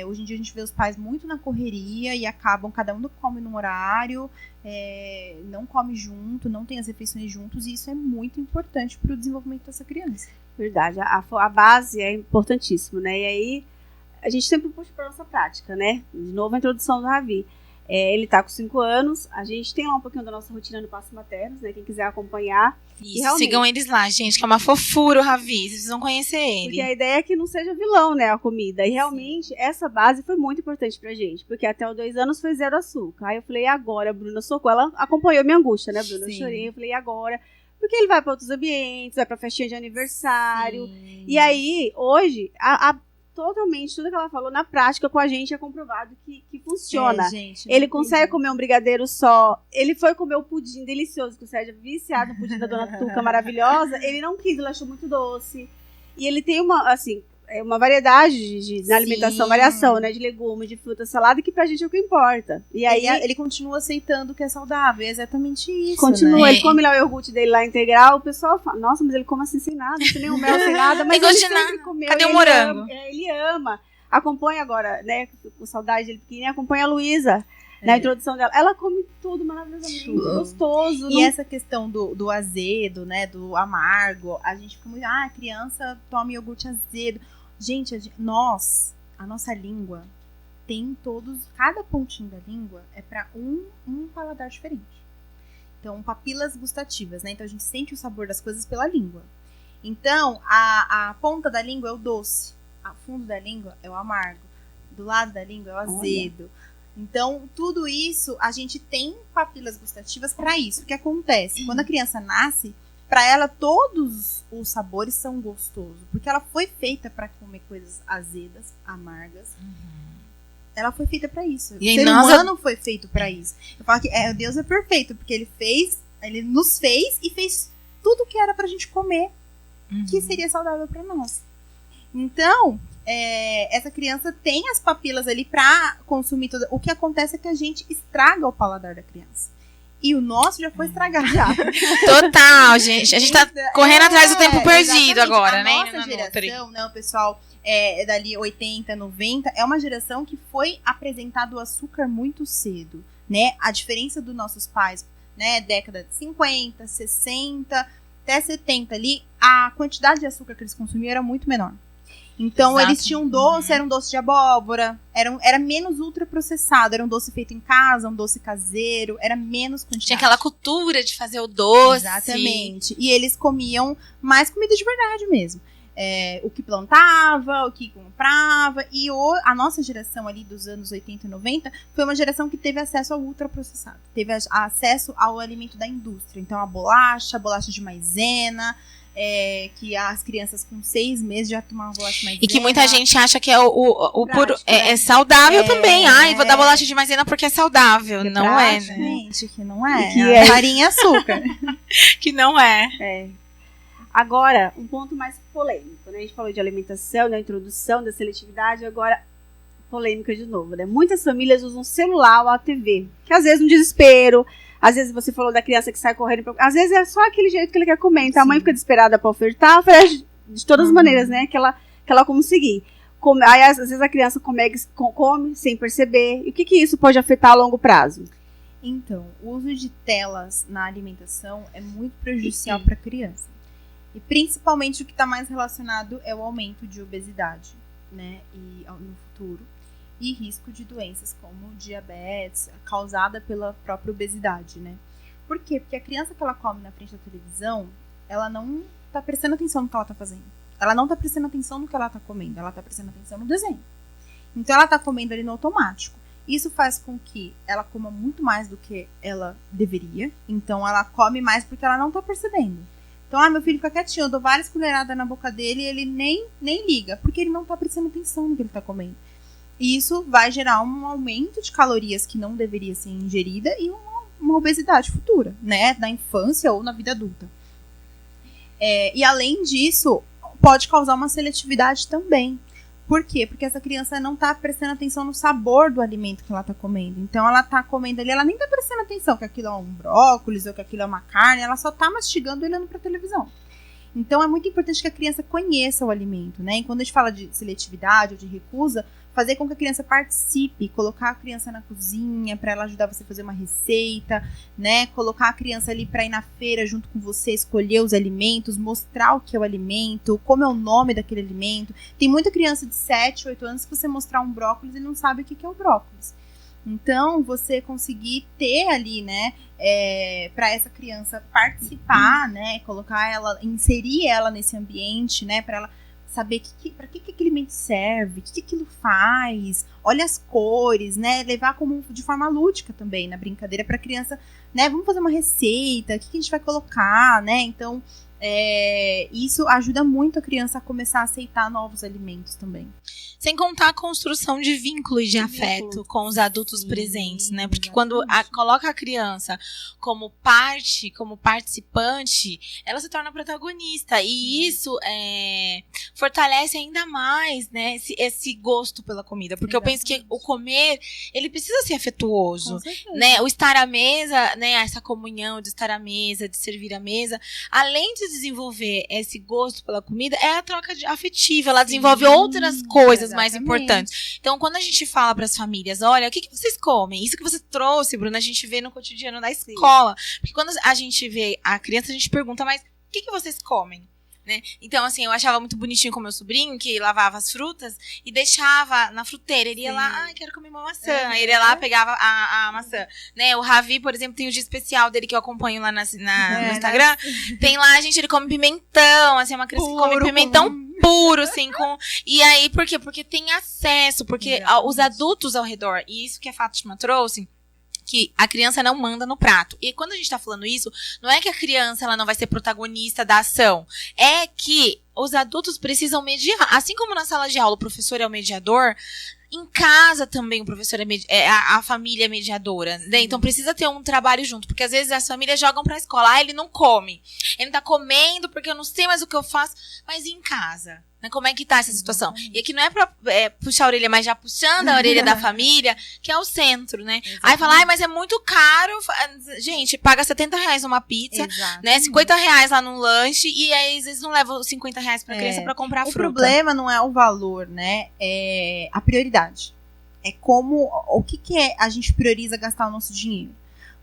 Hoje em dia a gente vê os pais muito na correria e acabam, cada um come num horário, não come junto, não tem as refeições juntos, e isso é muito importante para o desenvolvimento dessa criança. Verdade, a base é importantíssima, né? E aí a gente sempre puxa para nossa prática, né? De novo a introdução do Ravi. Ele tá com 5 anos, a gente tem lá um pouquinho da nossa rotina no Passos Maternos, né? Quem quiser acompanhar. Isso, sigam eles lá, gente, que é uma fofura o Ravi, vocês precisam conhecer ele. Porque a ideia é que não seja vilão, né, a comida. E realmente, essa base foi muito importante pra gente, porque até os 2 anos foi 0 açúcar. Aí eu falei, e agora, Bruna, socorro? Ela acompanhou minha angústia, né, Bruna? Sim. Eu chorei, eu falei, e agora? Porque ele vai pra outros ambientes, vai pra festinha de aniversário. Sim. E aí, hoje, totalmente, tudo que ela falou na prática com a gente é comprovado que funciona. Gente, ele consegue comer um brigadeiro só. Ele foi comer o pudim delicioso, que o Sérgio é viciado no pudim da Dona Tuca, maravilhosa. Ele não quis, ele achou muito doce. E ele tem uma variedade na alimentação, variação, né? De legumes, de fruta, salada, que pra gente é o que importa. E aí ele continua aceitando o que é saudável. É exatamente isso. Continua, né? Ele come lá o iogurte dele lá integral. O pessoal fala, nossa, mas ele come assim sem nada, sem nenhum mel, sem nada. Mas ele sempre comeu. Cadê o morango? Ele ama. Acompanha agora, né? Com saudade dele pequenininho, acompanha a Luísa. Na introdução dela, ela come tudo maravilhosamente, gostoso. E essa questão do azedo, né, do amargo, a gente fica muito, a criança toma iogurte azedo. Gente, a nossa língua tem cada pontinho da língua é para um paladar diferente. Então, papilas gustativas, né? Então, a gente sente o sabor das coisas pela língua. Então, a ponta da língua é o doce, o fundo da língua é o amargo, do lado da língua é o azedo. Então, tudo isso, a gente tem papilas gustativas para isso. O que acontece? Quando a criança nasce, para ela todos os sabores são gostosos, porque ela foi feita para comer coisas azedas, amargas. Ela foi feita para isso. E o ser humano foi feito para isso. Eu falo que Deus é perfeito, porque ele nos fez e fez tudo que era pra gente comer, que seria saudável para nós. Então, essa criança tem as papilas ali pra consumir tudo. O que acontece é que a gente estraga o paladar da criança. E o nosso já foi estragado. Total, gente. A gente tá correndo atrás do tempo perdido agora, né? A nossa geração, né, o pessoal dali 80, 90, é uma geração que foi apresentado o açúcar muito cedo, né? A diferença dos nossos pais, né, década de 50, 60, até 70 ali, a quantidade de açúcar que eles consumiam era muito menor. Então, eles tinham doce, era um doce de abóbora, era menos ultraprocessado, era um doce feito em casa, um doce caseiro, era menos quantidade. Tinha aquela cultura de fazer o doce. Exatamente. E eles comiam mais comida de verdade mesmo. O que plantava, o que comprava. E a nossa geração ali dos anos 80 e 90 foi uma geração que teve acesso ao ultraprocessado. Teve acesso ao alimento da indústria. Então, a bolacha de maisena... que as crianças com 6 meses já tomavam bolacha de maisena. E que muita gente acha que é o puro, é saudável também. Ai, vou dar bolacha de maisena porque é saudável. Não é, né? Gente, que não é. Que é farinha e açúcar. Que não é. Agora, um ponto mais polêmico, né? A gente falou de alimentação, da introdução, da seletividade, agora polêmica de novo, né? Muitas famílias usam celular ou a TV, que às vezes no desespero. Às vezes você falou da criança que sai correndo. Às vezes é só aquele jeito que ele quer comer. Então a mãe fica desesperada pra ofertar, oferece de todas as maneiras, né? Que ela conseguir. Aí às vezes a criança come sem perceber. E o que isso pode afetar a longo prazo? Então, o uso de telas na alimentação é muito prejudicial para a criança. E principalmente o que está mais relacionado é o aumento de obesidade, né? E no futuro. E risco de doenças como diabetes, causada pela própria obesidade, né? Por quê? Porque a criança que ela come na frente da televisão, ela não tá prestando atenção no que ela tá fazendo. Ela não tá prestando atenção no que ela tá comendo, ela tá prestando atenção no desenho. Então ela tá comendo ali no automático. Isso faz com que ela coma muito mais do que ela deveria. Então ela come mais porque ela não tá percebendo. Então, meu filho fica quietinho, eu dou várias colheradas na boca dele e ele nem liga, porque ele não tá prestando atenção no que ele tá comendo. E isso vai gerar um aumento de calorias que não deveria ser ingerida e uma obesidade futura, né? Na infância ou na vida adulta. E além disso, pode causar uma seletividade também. Por quê? Porque essa criança não tá prestando atenção no sabor do alimento que ela tá comendo. Então ela tá comendo ali, ela nem tá prestando atenção que aquilo é um brócolis ou que aquilo é uma carne, ela só tá mastigando e olhando pra televisão. Então é muito importante que a criança conheça o alimento, né? E quando a gente fala de seletividade ou de recusa, fazer com que a criança participe, colocar a criança na cozinha para ela ajudar você a fazer uma receita, né? Colocar a criança ali para ir na feira junto com você, escolher os alimentos, mostrar o que é o alimento, como é o nome daquele alimento. Tem muita criança de 7, 8 anos que você mostrar um brócolis e não sabe o que é o brócolis. Então, você conseguir ter ali, né, para essa criança participar, né, colocar ela, inserir ela nesse ambiente, né, para ela saber para que aquele alimento serve, o que aquilo faz, olha as cores, né, levar como de forma lúdica também na brincadeira para a criança, né, vamos fazer uma receita, o que a gente vai colocar, né, então isso ajuda muito a criança a começar a aceitar novos alimentos também. Sem contar a construção de vínculo e de afeto com os adultos presentes, né? Porque quando coloca a criança como participante, ela se torna protagonista. E isso fortalece ainda mais, né, esse gosto pela comida. Porque eu penso que o comer, ele precisa ser afetuoso, né? O estar à mesa, né, essa comunhão de estar à mesa, de servir à mesa, além de desenvolver esse gosto pela comida, é a troca afetiva. Ela desenvolve outras coisas mais importantes. Então, quando a gente fala para as famílias, olha, o que vocês comem? Isso que você trouxe, Bruna, a gente vê no cotidiano da escola. Porque quando a gente vê a criança, a gente pergunta, mas o que vocês comem? Né? Então, assim, eu achava muito bonitinho com meu sobrinho, que lavava as frutas e deixava na fruteira. Ele ia lá, quero comer uma maçã. Aí ele ia lá, pegava a maçã. Né? O Ravi, por exemplo, tem o dia especial dele que eu acompanho lá no Instagram. Tem lá, ele come pimentão, assim, uma criança que come pimentão puro, assim, E aí, por quê? Porque tem acesso, porque os adultos ao redor, e isso que a Fátima trouxe, que a criança não manda no prato. E quando a gente tá falando isso, não é que a criança ela não vai ser protagonista da ação. É que os adultos precisam mediar. Assim como na sala de aula o professor é o mediador, em casa também o professor a família é mediadora. Né? Então precisa ter um trabalho junto. Porque às vezes as famílias jogam pra escola. Ele não come. Ele não tá comendo porque eu não sei mais o que eu faço. Mas e em casa? Né? Como é que tá essa situação? E aqui não é pra puxar a orelha, mas já puxando a orelha da família, que é o centro, né? Exatamente. Aí fala, mas é muito caro. Gente, paga R$70 uma pizza, né? R$50 lá num lanche, e aí às vezes não leva os R$50 pra criança pra comprar fruta. O problema não é o valor, né? É a prioridade. É o que a gente prioriza gastar o nosso dinheiro.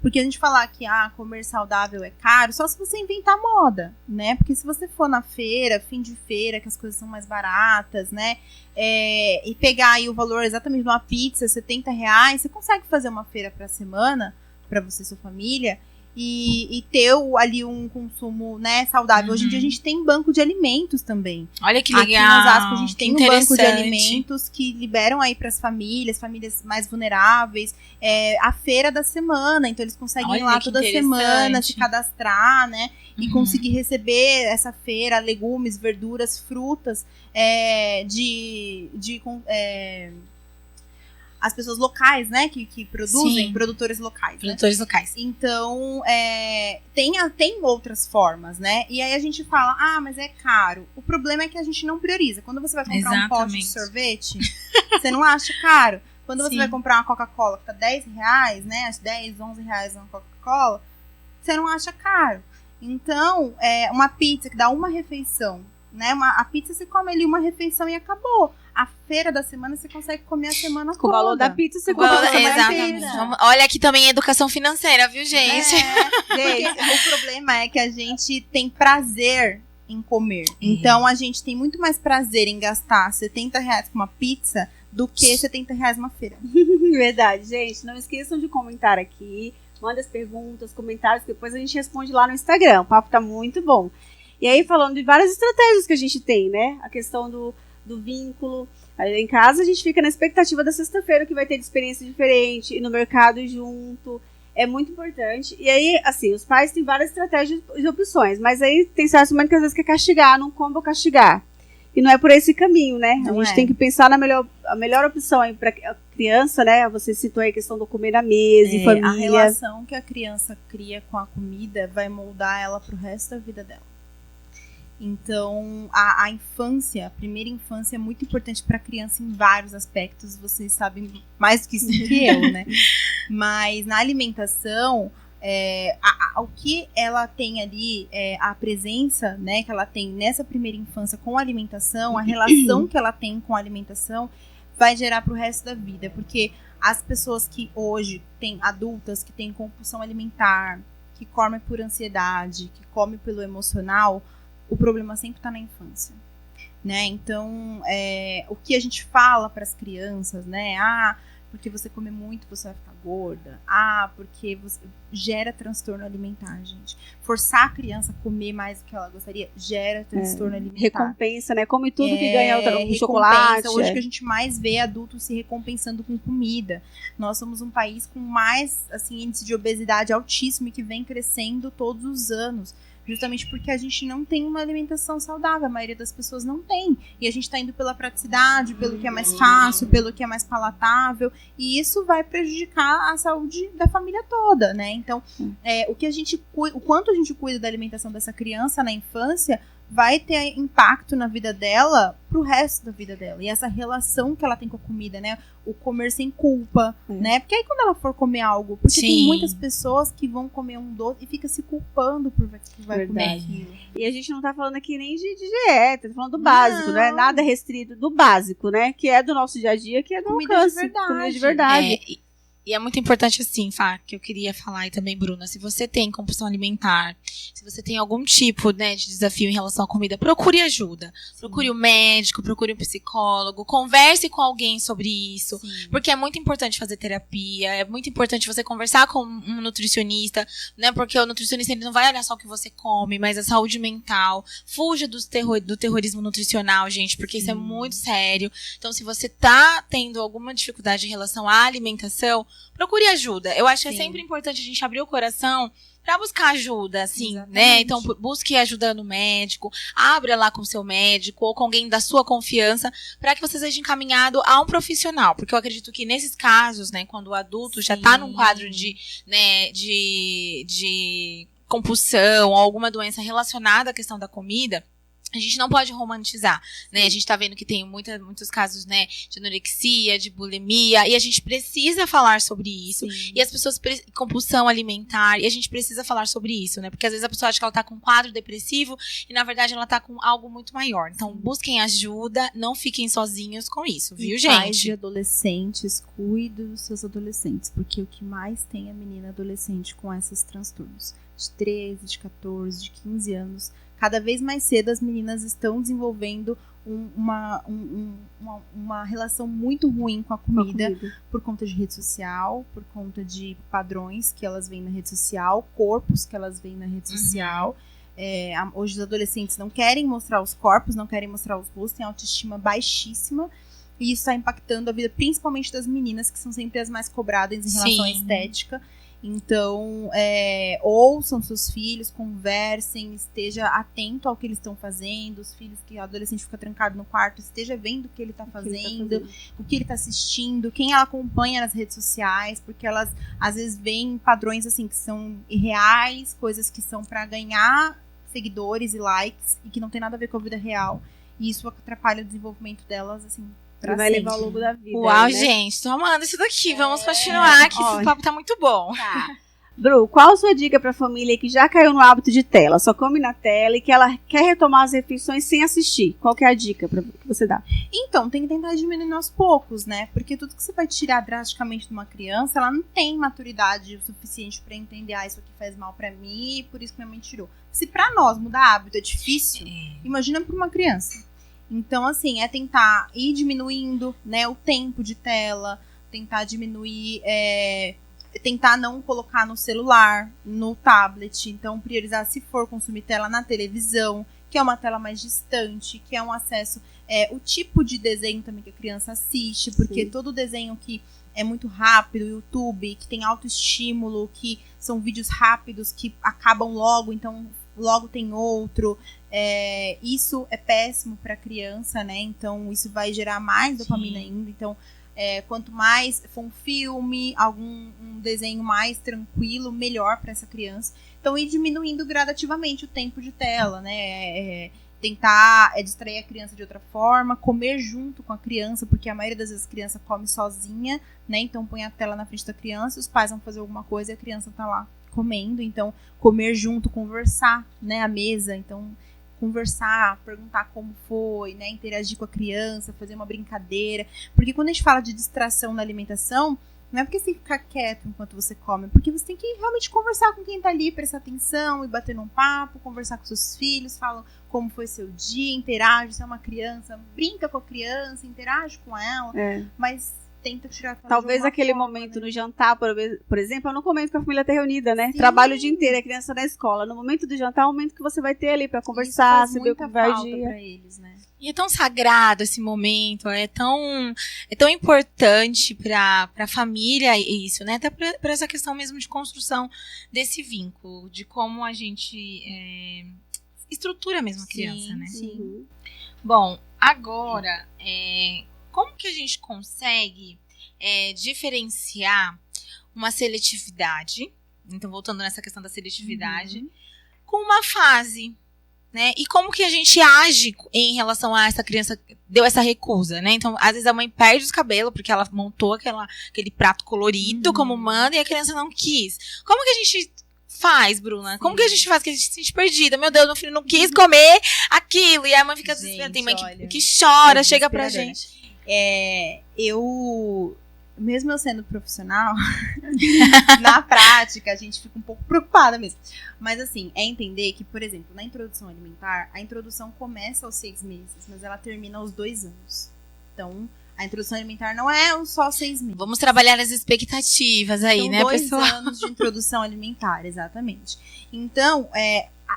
Porque a gente falar que comer saudável é caro, só se você inventar moda, né? Porque se você for na feira, fim de feira, que as coisas são mais baratas, né? E pegar aí o valor exatamente de uma pizza, R$70, você consegue fazer uma feira pra semana, pra você e sua família, e ter ali um consumo, né, saudável. Hoje em dia a gente tem banco de alimentos também. Olha que legal. Aqui em Osasco a gente tem um banco de alimentos que liberam aí pras famílias mais vulneráveis. A feira da semana, então eles conseguem ir lá toda semana se cadastrar, né? E conseguir receber essa feira, legumes, verduras, frutas, as pessoas locais, né, que produzem, produtores locais. Produtores locais. Então, tem outras formas, né? E aí a gente fala, mas é caro. O problema é que a gente não prioriza. Quando você vai comprar um pote de sorvete, você não acha caro. Quando você vai comprar uma Coca-Cola que tá R$10, né, acho 10, 11 reais uma Coca-Cola, você não acha caro. Então, uma pizza que dá uma refeição, né? A pizza você come ali uma refeição e acabou. A feira da semana você consegue comer a semana toda. Com o valor da pizza você come a semana inteira. Olha aqui também educação financeira, viu, gente? O problema é que a gente tem prazer em comer. Então a gente tem muito mais prazer em gastar R$70 com uma pizza do que R$70 numa feira. Verdade, gente. Não esqueçam de comentar aqui. Manda as perguntas, comentários, que depois a gente responde lá no Instagram. O papo tá muito bom. E aí, falando de várias estratégias que a gente tem, né? A questão do vínculo. Aí, em casa, a gente fica na expectativa da sexta-feira, que vai ter de experiência diferente, e no mercado junto. É muito importante. E aí, assim, os pais têm várias estratégias e opções, mas aí tem certo momento que às vezes quer castigar, não como vou castigar. E não é por esse caminho, né? A gente tem que pensar a melhor opção aí para a criança, né? Você citou aí a questão do comer na mesa, em família. A relação que a criança cria com a comida vai moldar ela pro resto da vida dela. Então, a infância, a primeira infância é muito importante para a criança em vários aspectos. Vocês sabem mais do que isso que eu, né? Mas na alimentação, o que ela tem ali, a presença, né, que ela tem nessa primeira infância com a alimentação, a relação que ela tem com a alimentação, vai gerar para o resto da vida. Porque as pessoas que hoje têm adultas, que têm compulsão alimentar, que comem por ansiedade, que comem pelo emocional, o problema sempre está na infância, né? Então, o que a gente fala para as crianças, né? Porque você come muito, você vai ficar gorda. Porque você gera transtorno alimentar, gente. Forçar a criança a comer mais do que ela gostaria gera transtorno alimentar. Recompensa, né? Come tudo que ganha um chocolate. Hoje que a gente mais vê adultos se recompensando com comida. Nós somos um país com mais, assim, índice de obesidade altíssimo e que vem crescendo todos os anos. Justamente porque a gente não tem uma alimentação saudável. A maioria das pessoas não tem. E a gente está indo pela praticidade, pelo que é mais fácil, pelo que é mais palatável. E isso vai prejudicar a saúde da família toda, né? Então, o quanto a gente cuida da alimentação dessa criança na infância vai ter impacto na vida dela pro resto da vida dela. E essa relação que ela tem com a comida, né? O comer sem culpa, né? Porque aí quando ela for comer algo, porque tem muitas pessoas que vão comer um doce e fica se culpando por que vai comer aquilo. E a gente não tá falando aqui nem de dieta, tá falando do básico, né? Nada restrito, do básico, né? Que é do nosso dia a dia, que é do comida alcance, de verdade. comida de verdade. E é muito importante assim, Fá, que eu queria falar e também, Bruna, se você tem compulsão alimentar, se você tem algum tipo, né, de desafio em relação à comida, procure ajuda. Procure um médico, procure um psicólogo, converse com alguém sobre isso. Sim. Porque é muito importante fazer terapia, é muito importante você conversar com um nutricionista, né, porque o nutricionista ele não vai olhar só o que você come, mas a saúde mental. Fuja do terrorismo nutricional, gente, porque isso é muito sério. Então, se você tá tendo alguma dificuldade em relação à alimentação, procure ajuda. Eu acho que é sempre importante a gente abrir o coração pra buscar ajuda, assim, né? Então, busque ajuda no médico, abra lá com o seu médico ou com alguém da sua confiança para que você seja encaminhado a um profissional. Porque eu acredito que nesses casos, né, quando o adulto já tá num quadro de compulsão ou alguma doença relacionada à questão da comida, a gente não pode romantizar, né? A gente tá vendo que tem muitos casos, né, de anorexia, de bulimia, e a gente precisa falar sobre isso. Sim. E as pessoas, compulsão alimentar, e a gente precisa falar sobre isso, né? Porque às vezes a pessoa acha que ela tá com um quadro depressivo e na verdade ela tá com algo muito maior. Então, busquem ajuda, não fiquem sozinhos com isso, viu, gente? Pais de adolescentes, cuide dos seus adolescentes, porque o que mais tem é menina adolescente com esses transtornos. De 13, de 14, de 15 anos. Cada vez mais cedo as meninas estão desenvolvendo uma relação muito ruim com a comida por conta de rede social, por conta de padrões que elas veem na rede social, corpos que elas veem na rede social. Hoje os adolescentes não querem mostrar os corpos, não querem mostrar os rostos, têm autoestima baixíssima. E isso está impactando a vida principalmente das meninas, que são sempre as mais cobradas em relação à estética. Então, ouçam seus filhos, conversem, esteja atento ao que eles estão fazendo. Os filhos que o adolescente fica trancado no quarto, esteja vendo o que ele está fazendo, o que ele está assistindo, quem ela acompanha nas redes sociais, porque elas às vezes veem padrões assim que são irreais, coisas que são para ganhar seguidores e likes e que não tem nada a ver com a vida real. E isso atrapalha o desenvolvimento delas, assim. Vai levar ao longo da vida. Uau, né? Gente, tô amando isso daqui. Vamos continuar, que esse papo tá muito bom. Tá. Bru, qual a sua dica pra família que já caiu no hábito de tela, só come na tela e que ela quer retomar as refeições sem assistir? Qual que é a dica que você dá? Então, tem que tentar diminuir aos poucos, né? Porque tudo que você vai tirar drasticamente de uma criança, ela não tem maturidade o suficiente pra entender, isso aqui faz mal pra mim, por isso que minha mãe tirou. Se pra nós mudar hábito é difícil, imagina pra uma criança. Então, assim, é tentar ir diminuindo, né, o tempo de tela, tentar diminuir, tentar não colocar no celular, no tablet. Então, priorizar, se for consumir tela, na televisão, que é uma tela mais distante, que é um acesso, o tipo de desenho também que a criança assiste, porque todo desenho que é muito rápido, YouTube, que tem alto estímulo, que são vídeos rápidos, que acabam logo, então logo tem outro. Isso é péssimo para a criança, né? Então isso vai gerar mais dopamina ainda. Então, quanto mais for um filme, um desenho mais tranquilo, melhor para essa criança. Então, ir diminuindo gradativamente o tempo de tela, né? Tentar distrair a criança de outra forma, comer junto com a criança, porque a maioria das vezes a criança come sozinha, né? Então põe a tela na frente da criança, os pais vão fazer alguma coisa e a criança tá lá comendo. Então, comer junto, conversar, né? À mesa, então conversar, perguntar como foi, né? Interagir com a criança, fazer uma brincadeira. Porque quando a gente fala de distração na alimentação, não é porque você tem que ficar quieto enquanto você come, porque você tem que realmente conversar com quem tá ali, prestar atenção e bater num papo, conversar com seus filhos, falam como foi seu dia, interage, se é uma criança, brinca com a criança, interage com ela, mas tenta tirar... Talvez aquele momento no jantar, por exemplo, é no momento que a família tá reunida, né? Trabalho o dia inteiro, a criança na escola. No momento do jantar é o momento que você vai ter ali pra conversar, saber o que vai agir. Pra eles, né? E é tão sagrado esse momento, é tão importante para a família isso, né? Até para essa questão mesmo de construção desse vínculo, de como a gente estrutura mesmo a criança, né? Sim. Bom, agora, como que a gente consegue diferenciar uma seletividade, então voltando nessa questão da seletividade, com uma fase, né? E como que a gente age em relação a essa criança deu essa recusa, né? Então, às vezes a mãe perde os cabelos porque ela montou aquele prato colorido como manda e a criança não quis. Como que a gente faz, Bruna? Como que a gente faz que a gente se sente perdida? Meu Deus, meu filho não quis comer aquilo. E aí a mãe fica desesperada. Tem mãe que chora, chega pra gente. Mesmo eu sendo profissional, na prática, a gente fica um pouco preocupada mesmo. Mas, assim, é entender que, por exemplo, na introdução alimentar, a introdução começa aos 6 meses, mas ela termina aos 2 anos. Então, a introdução alimentar não é só 6 meses. Vamos trabalhar as expectativas aí, São né, 2 pessoal? anos de introdução alimentar, exatamente. Então,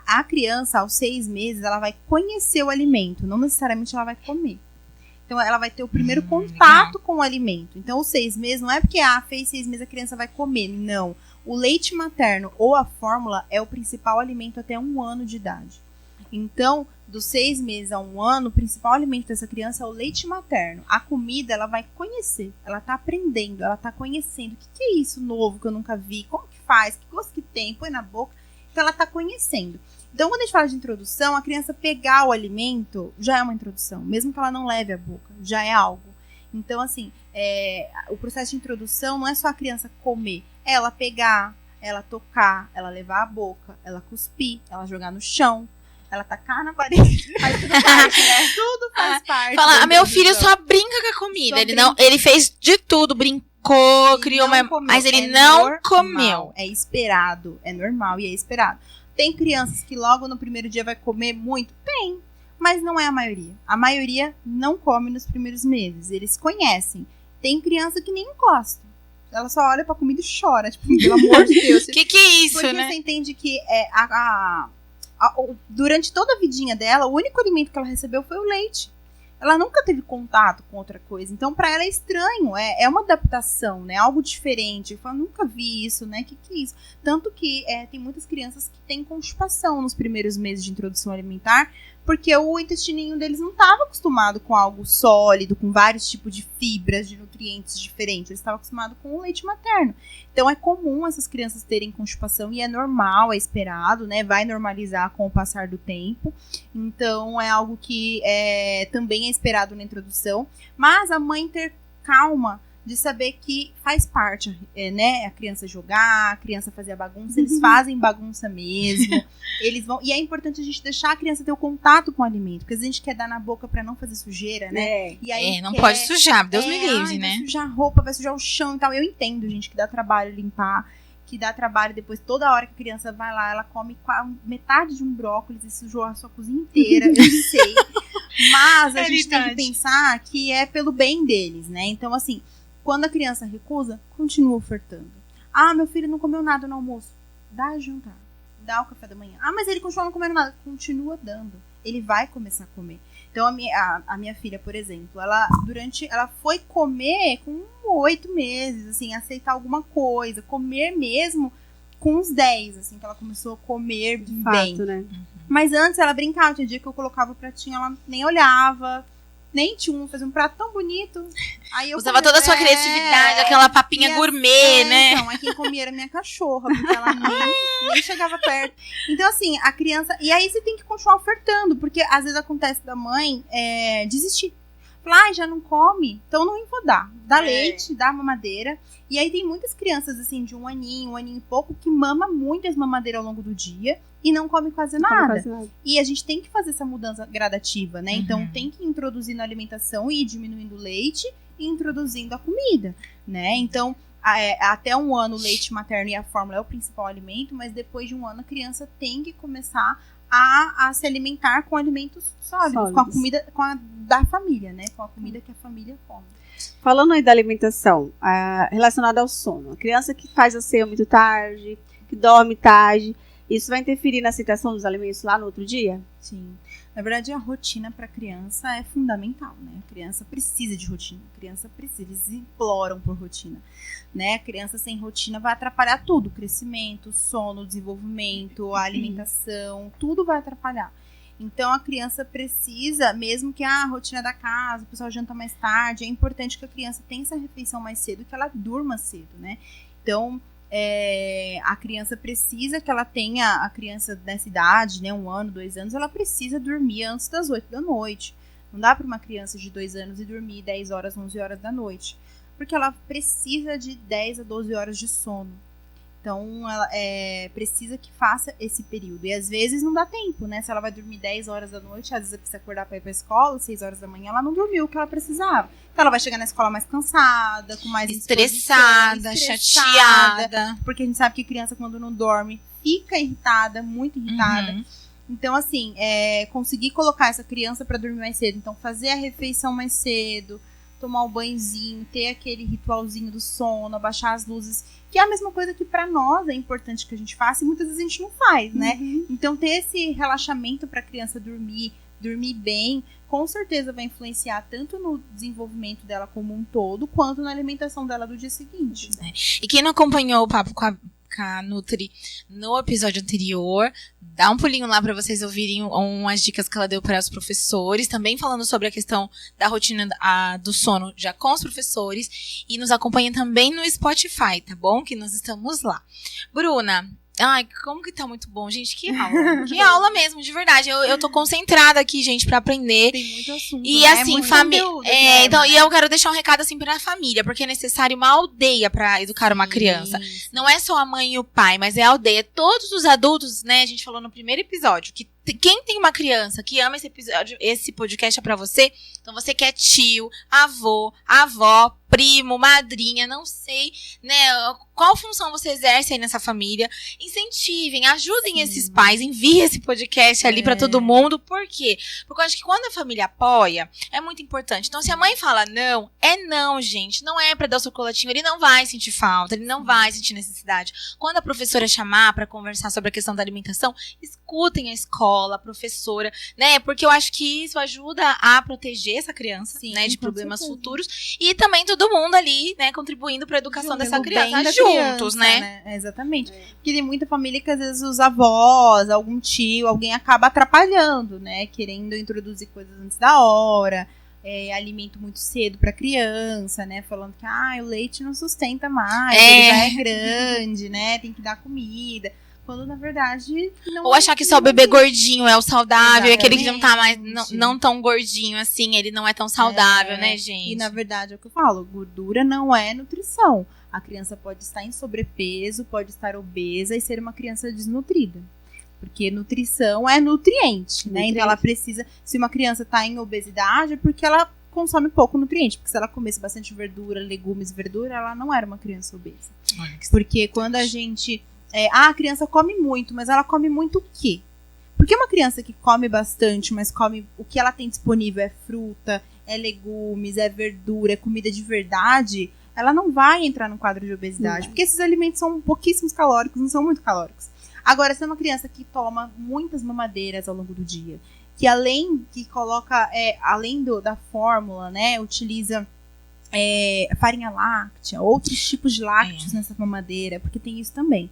a criança, aos 6 meses, ela vai conhecer o alimento, não necessariamente ela vai comer. Então, ela vai ter o primeiro contato com o alimento. Então, os 6 meses, não é porque fez 6 meses a criança vai comer. Não. O leite materno ou a fórmula é o principal alimento até 1 ano de idade. Então, dos 6 meses a 1 ano, o principal alimento dessa criança é o leite materno. A comida, ela vai conhecer. Ela tá aprendendo, ela tá conhecendo. O que é isso novo que eu nunca vi? Como que faz? Que gosto que tem? Põe na boca. Então, ela tá conhecendo. Então, quando a gente fala de introdução, a criança pegar o alimento já é uma introdução. Mesmo que ela não leve a boca, já é algo. Então, assim, o processo de introdução não é só a criança comer. É ela pegar, ela tocar, ela levar a boca, ela cuspir, ela jogar no chão, ela tacar na parede. Faz tudo parte, né? Tudo faz parte. Fala, meu filho só brinca com a comida. Ele fez de tudo, brincou, criou uma... Mas ele não comeu. É esperado, é normal e é esperado. Tem crianças que logo no primeiro dia vai comer muito? Tem, mas não é a maioria. A maioria não come nos primeiros meses, eles conhecem. Tem criança que nem encosta. Ela só olha pra comida e chora, tipo, pelo amor de Deus. Que é isso, porque né? Você entende que durante toda a vidinha dela, o único alimento que ela recebeu foi o leite. Ela nunca teve contato com outra coisa. Então, pra ela é estranho. É uma adaptação, né? Algo diferente. Eu falo, nunca vi isso, né? Que é isso? Tanto que tem muitas crianças que têm constipação nos primeiros meses de introdução alimentar, porque o intestininho deles não estava acostumado com algo sólido, com vários tipos de fibras, de nutrientes diferentes. Eles estavam acostumados com o leite materno. Então, é comum essas crianças terem constipação e é normal, é esperado, né? Vai normalizar com o passar do tempo. Então, é algo que também é esperado na introdução. Mas a mãe ter calma de saber que faz parte, né? A criança jogar, a criança fazer a bagunça. Eles fazem bagunça mesmo. Eles vão... E é importante a gente deixar a criança ter o contato com o alimento. Porque a gente quer dar na boca pra não fazer sujeira, né? E aí não pode sujar, Deus me livre, né? Vai sujar a roupa, vai sujar o chão e tal. Eu entendo, gente, que dá trabalho limpar, que dá trabalho depois, toda hora que a criança vai lá, ela come metade de um brócolis e sujou a sua cozinha inteira, eu sei. Mas a gente tem que pensar que é pelo bem deles, né? Então, assim, quando a criança recusa, continua ofertando. Meu filho não comeu nada no almoço. Dá jantar. Dá o café da manhã. Mas ele continua não comendo nada. Continua dando. Ele vai começar a comer. Então, a minha filha, por exemplo, ela foi comer com 8 meses, assim, aceitar alguma coisa, comer mesmo com uns 10, assim, que ela começou a comer bem. Fato, né? Mas antes ela brincava, tinha dia que eu colocava o pratinho, ela nem olhava, nem tinha fazia um prato tão bonito. Aí eu usava toda a sua criatividade, aquela papinha gourmet, né? Então, aí quem comia era minha cachorra, porque ela nem chegava perto. Então, assim, a criança... E aí você tem que continuar ofertando, porque às vezes acontece da mãe desistir. Falar, já não come, então não vou dar. Dá leite, dá mamadeira. E aí tem muitas crianças, assim, de 1 aninho e pouco, que mama muitas mamadeiras ao longo do dia e não come quase nada. E a gente tem que fazer essa mudança gradativa, né? Então tem que introduzir na alimentação e ir diminuindo o leite e introduzindo a comida, né? Então, até 1 ano o leite materno e a fórmula é o principal alimento, mas depois de 1 ano a criança tem que começar a se alimentar com alimentos sólidos, com a comida da família, né? Com a comida que a família come. Falando aí da alimentação, relacionada ao sono, a criança que faz a ceia muito tarde, que dorme tarde, isso vai interferir na aceitação dos alimentos lá no outro dia? Sim. Na verdade, a rotina para a criança é fundamental, né? A criança precisa de rotina, a criança precisa, eles imploram por rotina, né? A criança sem rotina vai atrapalhar tudo, o crescimento, o sono, o desenvolvimento, a alimentação, tudo vai atrapalhar. Então, a criança precisa, mesmo que a rotina da casa, o pessoal janta mais tarde, é importante que a criança tenha essa refeição mais cedo, que ela durma cedo, né? Então, a criança precisa que ela tenha, a criança dessa idade, né, 1 ano, 2 anos, ela precisa dormir antes das 8 da noite. Não dá para uma criança de 2 anos ir dormir 10 horas, 11 horas da noite. Porque ela precisa de 10 a 12 horas de sono. Então, ela precisa que faça esse período. E às vezes não dá tempo, né? Se ela vai dormir 10 horas da noite, às vezes ela precisa acordar para ir para a escola, 6 horas da manhã, ela não dormiu o que ela precisava. Então, ela vai chegar na escola mais cansada, com mais estressada, chateada. Porque a gente sabe que criança, quando não dorme, fica irritada, muito irritada. Uhum. Então, assim, conseguir colocar essa criança para dormir mais cedo. Então, fazer a refeição mais cedo, tomar o banhozinho, ter aquele ritualzinho do sono, abaixar as luzes, que é a mesma coisa que para nós é importante que a gente faça e muitas vezes a gente não faz, né? Uhum. Então, ter esse relaxamento para a criança dormir bem, com certeza vai influenciar tanto no desenvolvimento dela como um todo, quanto na alimentação dela do dia seguinte. E quem não acompanhou o papo com a Nutri no episódio anterior, dá um pulinho lá para vocês ouvirem umas dicas que ela deu para os professores, também falando sobre a questão da rotina do sono já com os professores, e nos acompanha também no Spotify, tá bom? Que nós estamos lá. Bruna, ai, como que tá muito bom, gente, que aula. Que aula mesmo, de verdade. Eu tô concentrada aqui, gente, pra aprender. Tem muito assunto, e né? assim, família. Então, né? e eu quero deixar um recado assim pra família, porque é necessário uma aldeia pra educar uma criança. Não é só a mãe e o pai, mas é a aldeia. Todos os adultos, né? A gente falou no primeiro episódio que quem tem uma criança que ama esse podcast é pra você. Então você que é tio, avô, avó, primo, madrinha, não sei, né, qual função você exerce aí nessa família. Incentivem, ajudem esses pais, enviem esse podcast ali pra todo mundo. Por quê? Porque eu acho que quando a família apoia, é muito importante. Então se a mãe fala não, é não, gente. Não é pra dar o chocolatinho, ele não vai sentir falta, ele não vai sentir necessidade. Quando a professora chamar pra conversar sobre a questão da alimentação, escutem a escola, a professora, né, porque eu acho que isso ajuda a proteger essa criança, né, de problemas futuros, e também todo mundo ali, né, contribuindo para a educação dessa criança juntos, né? Exatamente. Porque tem muita família que às vezes os avós, algum tio, alguém acaba atrapalhando, né, querendo introduzir coisas antes da hora, alimento muito cedo para criança, né, falando que o leite não sustenta mais, ele já é grande, né, tem que dar comida. Quando, na verdade, não. Ou achar que só o bebê gordinho é o saudável, e aquele que não tá mais, não tão gordinho assim, ele não é tão saudável, né, gente? E, na verdade, é o que eu falo, gordura não é nutrição. A criança pode estar em sobrepeso, pode estar obesa e ser uma criança desnutrida. Porque nutrição é nutriente, né? Então, ela precisa, se uma criança tá em obesidade, é porque ela consome pouco nutriente. Porque se ela comesse bastante verdura, legumes, verdura, ela não era uma criança obesa. Porque quando a gente... a criança come muito, mas ela come muito o quê? Porque uma criança que come bastante, mas come o que ela tem disponível é fruta, é legumes, é verdura, é comida de verdade, ela não vai entrar no quadro de obesidade. Porque esses alimentos são pouquíssimos calóricos, não são muito calóricos. Agora, se é uma criança que toma muitas mamadeiras ao longo do dia, que coloca, além da fórmula, né, utiliza farinha láctea, outros tipos de lácteos nessa mamadeira, porque tem isso também.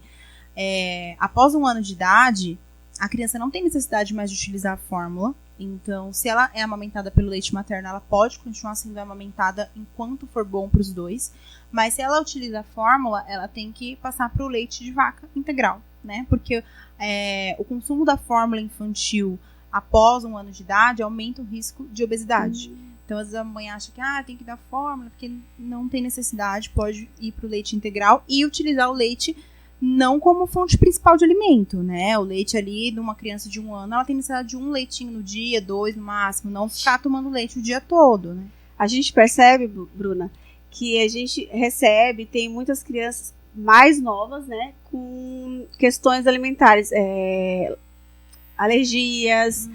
Após 1 ano de idade, a criança não tem necessidade mais de utilizar a fórmula. Então, se ela é amamentada pelo leite materno, ela pode continuar sendo amamentada enquanto for bom para os dois. Mas se ela utiliza a fórmula, ela tem que passar para o leite de vaca integral, né? Porque o consumo da fórmula infantil após 1 ano de idade aumenta o risco de obesidade. Então, às vezes a mãe acha que tem que dar fórmula, porque não tem necessidade, pode ir para o leite integral e utilizar o leite não como fonte principal de alimento, né? O leite ali de uma criança de 1 ano, ela tem necessidade de 1 leitinho no dia, 2 no máximo, não ficar tomando leite o dia todo, né? A gente percebe, Bruna, que a gente recebe, tem muitas crianças mais novas, né, com questões alimentares, alergias,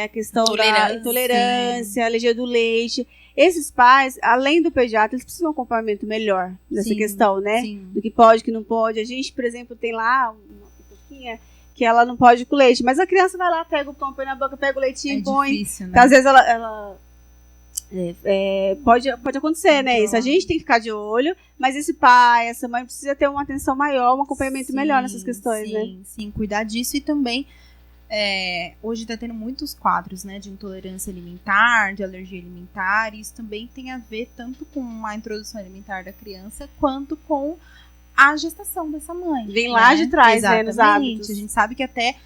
a questão da intolerância, alergia do leite. Esses pais, além do pediatra, eles precisam de um acompanhamento melhor nessa questão, né? Sim. Do que pode, que não pode. A gente, por exemplo, tem lá uma pipoquinha que ela não pode ir com leite, mas a criança vai lá, pega o pão, põe na boca, pega o leitinho, põe. Difícil, né? Então, às vezes ela pode acontecer, né? Isso a gente tem que ficar de olho, mas esse pai, essa mãe precisa ter uma atenção maior, um acompanhamento melhor nessas questões, né? Sim, cuidar disso. E também hoje está tendo muitos quadros, né, de intolerância alimentar, de alergia alimentar, e isso também tem a ver tanto com a introdução alimentar da criança, quanto com a gestação dessa mãe. Vem lá de trás, né, nos Exatamente. hábitos. A gente sabe que até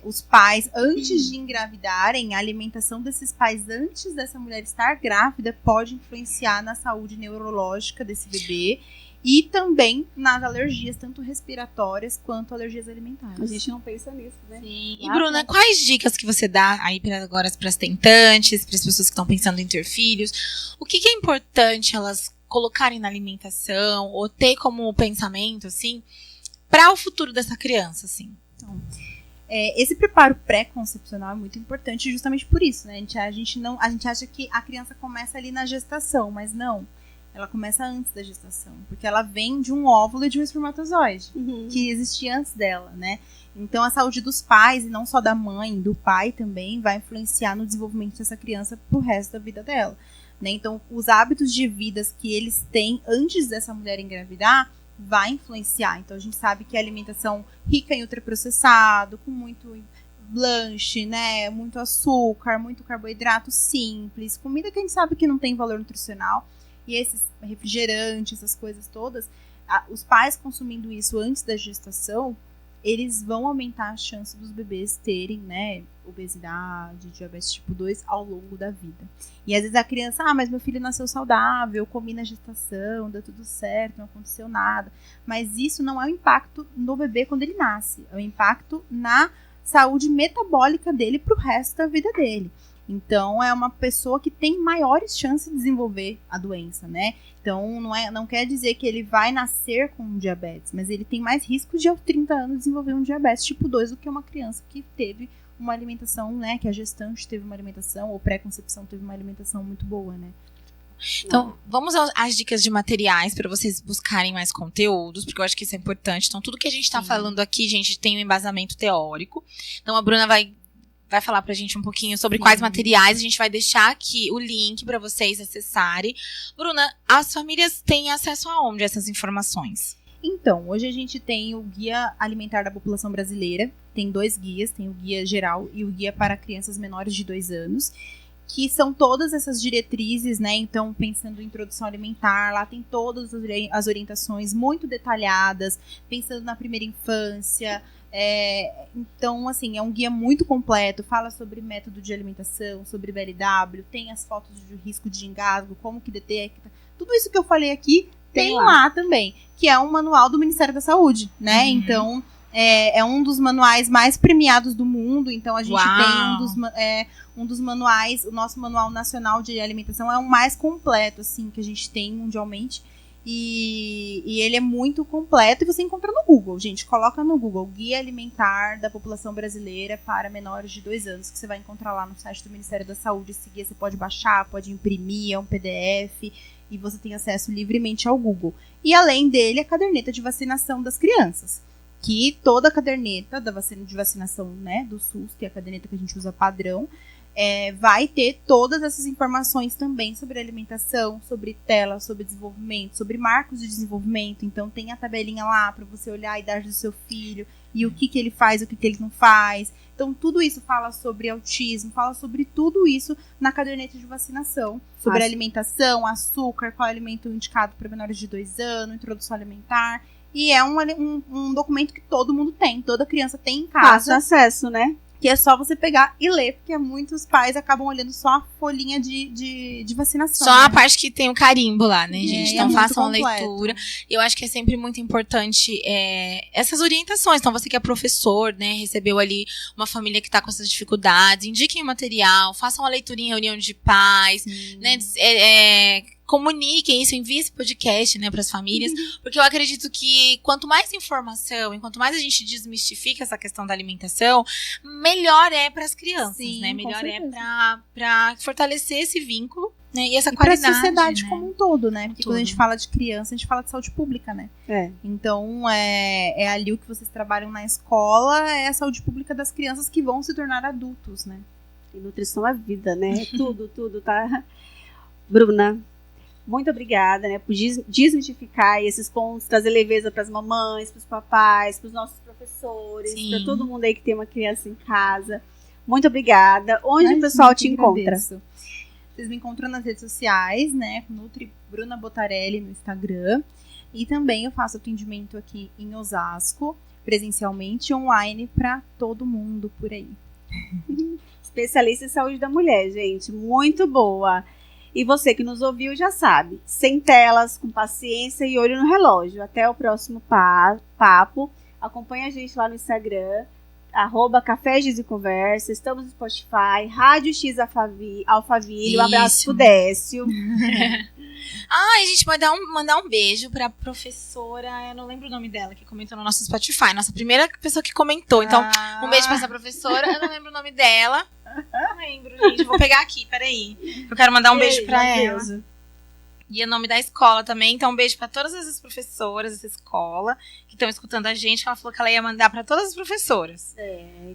os pais, antes de engravidarem, a alimentação desses pais antes dessa mulher estar grávida pode influenciar na saúde neurológica desse bebê e também nas alergias, tanto respiratórias quanto alergias alimentares. A gente não pensa nisso, né? Sim. E Bruna, quais dicas que você dá aí agora para as tentantes, para as pessoas que estão pensando em ter filhos? O que é importante elas colocarem na alimentação ou ter como pensamento, assim, para o futuro dessa criança, assim? Então, esse preparo pré-concepcional é muito importante justamente por isso, né? A gente acha que a criança começa ali na gestação, mas não. Ela começa antes da gestação, porque ela vem de um óvulo e de um espermatozoide, que existia antes dela, né? Então, a saúde dos pais, e não só da mãe, do pai também, vai influenciar no desenvolvimento dessa criança pro resto da vida dela, né? Então, os hábitos de vida que eles têm antes dessa mulher engravidar vai influenciar. Então, a gente sabe que a alimentação rica em ultraprocessado, com muito lanche, né? Muito açúcar, muito carboidrato simples, comida que a gente sabe que não tem valor nutricional, e esses refrigerantes, essas coisas todas, os pais consumindo isso antes da gestação, eles vão aumentar a chance dos bebês terem, né, obesidade, diabetes tipo 2 ao longo da vida. E às vezes a criança, mas meu filho nasceu saudável, eu comi na gestação, deu tudo certo, não aconteceu nada. Mas isso não é o impacto no bebê quando ele nasce, é o impacto na saúde metabólica dele pro resto da vida dele. Então, é uma pessoa que tem maiores chances de desenvolver a doença, né? Então, não quer dizer que ele vai nascer com diabetes, mas ele tem mais risco de, aos 30 anos, desenvolver um diabetes tipo 2 do que uma criança que teve uma alimentação, né? Que a gestante teve uma alimentação, ou pré-concepção teve uma alimentação muito boa, né? Então, vamos às dicas de materiais para vocês buscarem mais conteúdos, porque eu acho que isso é importante. Então, tudo que a gente está falando aqui, gente, tem um embasamento teórico. Então, a Bruna vai falar pra gente um pouquinho sobre quais materiais. A gente vai deixar aqui o link para vocês acessarem. Bruna, as famílias têm acesso aonde a essas informações? Então, hoje a gente tem o Guia Alimentar da População Brasileira. Tem 2 guias, tem o Guia Geral e o Guia para Crianças Menores de 2 anos, que são todas essas diretrizes, né? Então, pensando em introdução alimentar, lá tem todas as orientações muito detalhadas, pensando na primeira infância. Então, assim, é um guia muito completo, fala sobre método de alimentação, sobre BLW, tem as fotos de risco de engasgo, como que detecta, tudo isso que eu falei aqui tem lá também, que é um manual do Ministério da Saúde, né? Então, é um dos manuais mais premiados do mundo, então a gente tem um dos manuais, o nosso Manual Nacional de Alimentação é o mais completo, assim, que a gente tem mundialmente. E ele é muito completo e você encontra no Google, gente, coloca no Google Guia Alimentar da População Brasileira para Menores de 2 anos, que você vai encontrar lá no site do Ministério da Saúde. Esse guia você pode baixar, pode imprimir, é um PDF e você tem acesso livremente ao Google. E além dele, a caderneta de vacinação das crianças, que toda a caderneta de vacinação, né, do SUS, que é a caderneta que a gente usa padrão, vai ter todas essas informações também sobre alimentação, sobre tela, sobre desenvolvimento, sobre marcos de desenvolvimento. Então tem a tabelinha lá para você olhar a idade do seu filho e o que ele faz, o que ele não faz. Então tudo isso fala sobre autismo, fala sobre tudo isso na caderneta de vacinação, sobre alimentação, açúcar, qual é o alimento indicado para menores de 2 anos, introdução alimentar. E é um documento que todo mundo tem, toda criança tem em casa. Fácil acesso, né? Que é só você pegar e ler, porque muitos pais acabam olhando só a folhinha de vacinação. Só né? a parte que tem o carimbo lá, né, gente? Então façam a completo. leitura. Eu acho que é sempre muito importante essas orientações. Então você que é professor, né, recebeu ali uma família que tá com essas dificuldades, indiquem o material, façam a leitura em reunião de pais, né, comuniquem isso, enviem esse podcast, né, para as famílias, porque eu acredito que quanto mais informação e quanto mais a gente desmistifica essa questão da alimentação, melhor é para as crianças, Sim, né? Melhor é certeza. para fortalecer esse vínculo, né? E essa E para a qualidade, sociedade né? como um todo, né? Porque quando a gente Tudo. fala de criança, a gente fala de saúde pública, né? Então, é ali o que vocês trabalham na escola, é a saúde pública das crianças que vão se tornar adultos, né? E nutrição é vida, né? Tudo, tá? Bruna, muito obrigada, né, por desmistificar esses pontos, trazer leveza para as mamães, para os papais, para os nossos professores, para todo mundo aí que tem uma criança em casa. Muito obrigada. Onde o pessoal te encontra? Vocês me encontram nas redes sociais, né? Nutri Bruna Botarelli no Instagram. E também eu faço atendimento aqui em Osasco, presencialmente e online para todo mundo por aí. Especialista em saúde da mulher, gente. Muito boa. E você que nos ouviu já sabe. Sem telas, com paciência e olho no relógio. Até o próximo papo. Acompanhe a gente lá no Instagram, @Café Giz e Conversa. Estamos no Spotify, Rádio X Alphaville. Um abraço pro Décio. A gente vai mandar um beijo pra professora, eu não lembro o nome dela, que comentou no nosso Spotify. Nossa primeira pessoa que comentou. Então, um beijo pra essa professora. Eu não lembro o nome dela. Não lembro, gente. Vou pegar aqui, peraí. Eu quero mandar um beijo pra ela. E o nome da escola também. Então, um beijo pra todas as professoras dessa escola que estão escutando a gente. Que ela falou que ela ia mandar pra todas as professoras.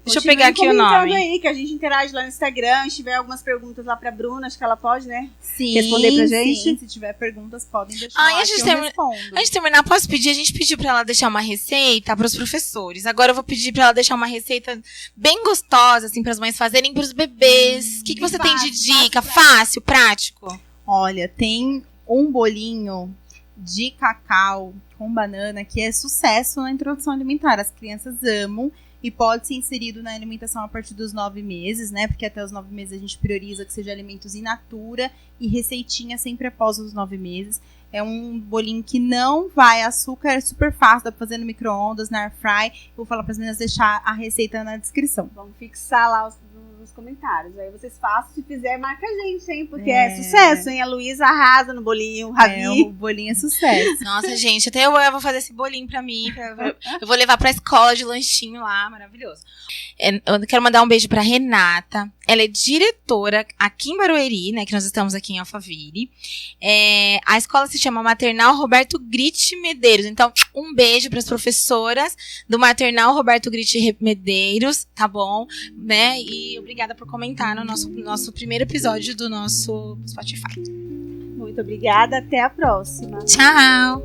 Deixa eu pegar aqui o nome. Aí, que a gente interage lá no Instagram. Se tiver algumas perguntas lá pra Bruna, acho que ela pode, né? Sim, responder pra gente. Sim. Se tiver perguntas, podem deixar lá que eu respondo. A gente terminar, posso pedir? A gente pediu pra ela deixar uma receita pros professores. Agora eu vou pedir pra ela deixar uma receita bem gostosa, assim, pras mães fazerem pros bebês. O que você tem de dica? Fácil, prático? Olha, tem um bolinho de cacau com banana que é sucesso na introdução alimentar. As crianças amam e pode ser inserido na alimentação a partir dos 9 meses, né? Porque até os 9 meses a gente prioriza que seja alimentos in natura e receitinha sempre após os 9 meses. É um bolinho que não vai açúcar, é super fácil, dá pra fazer no micro-ondas, na air fry. Vou falar para as meninas deixar a receita na descrição. Vamos fixar lá nos comentários. Aí vocês façam, se fizer, marca a gente, hein? Porque é sucesso, hein? A Luísa arrasa no bolinho, o Ravi. O bolinho é sucesso. Nossa, gente, até eu vou fazer esse bolinho pra mim. Eu vou levar pra escola de lanchinho lá, maravilhoso. Eu quero mandar um beijo pra Renata. Ela é diretora aqui em Barueri, né? Que nós estamos aqui em Alphaville. A escola se chama Maternal Roberto Gritti Medeiros. Então, um beijo pras professoras do Maternal Roberto Gritti Medeiros, tá bom? Né? E obrigada por comentar no nosso primeiro episódio do nosso Spotify. Muito obrigada, até a próxima. Tchau!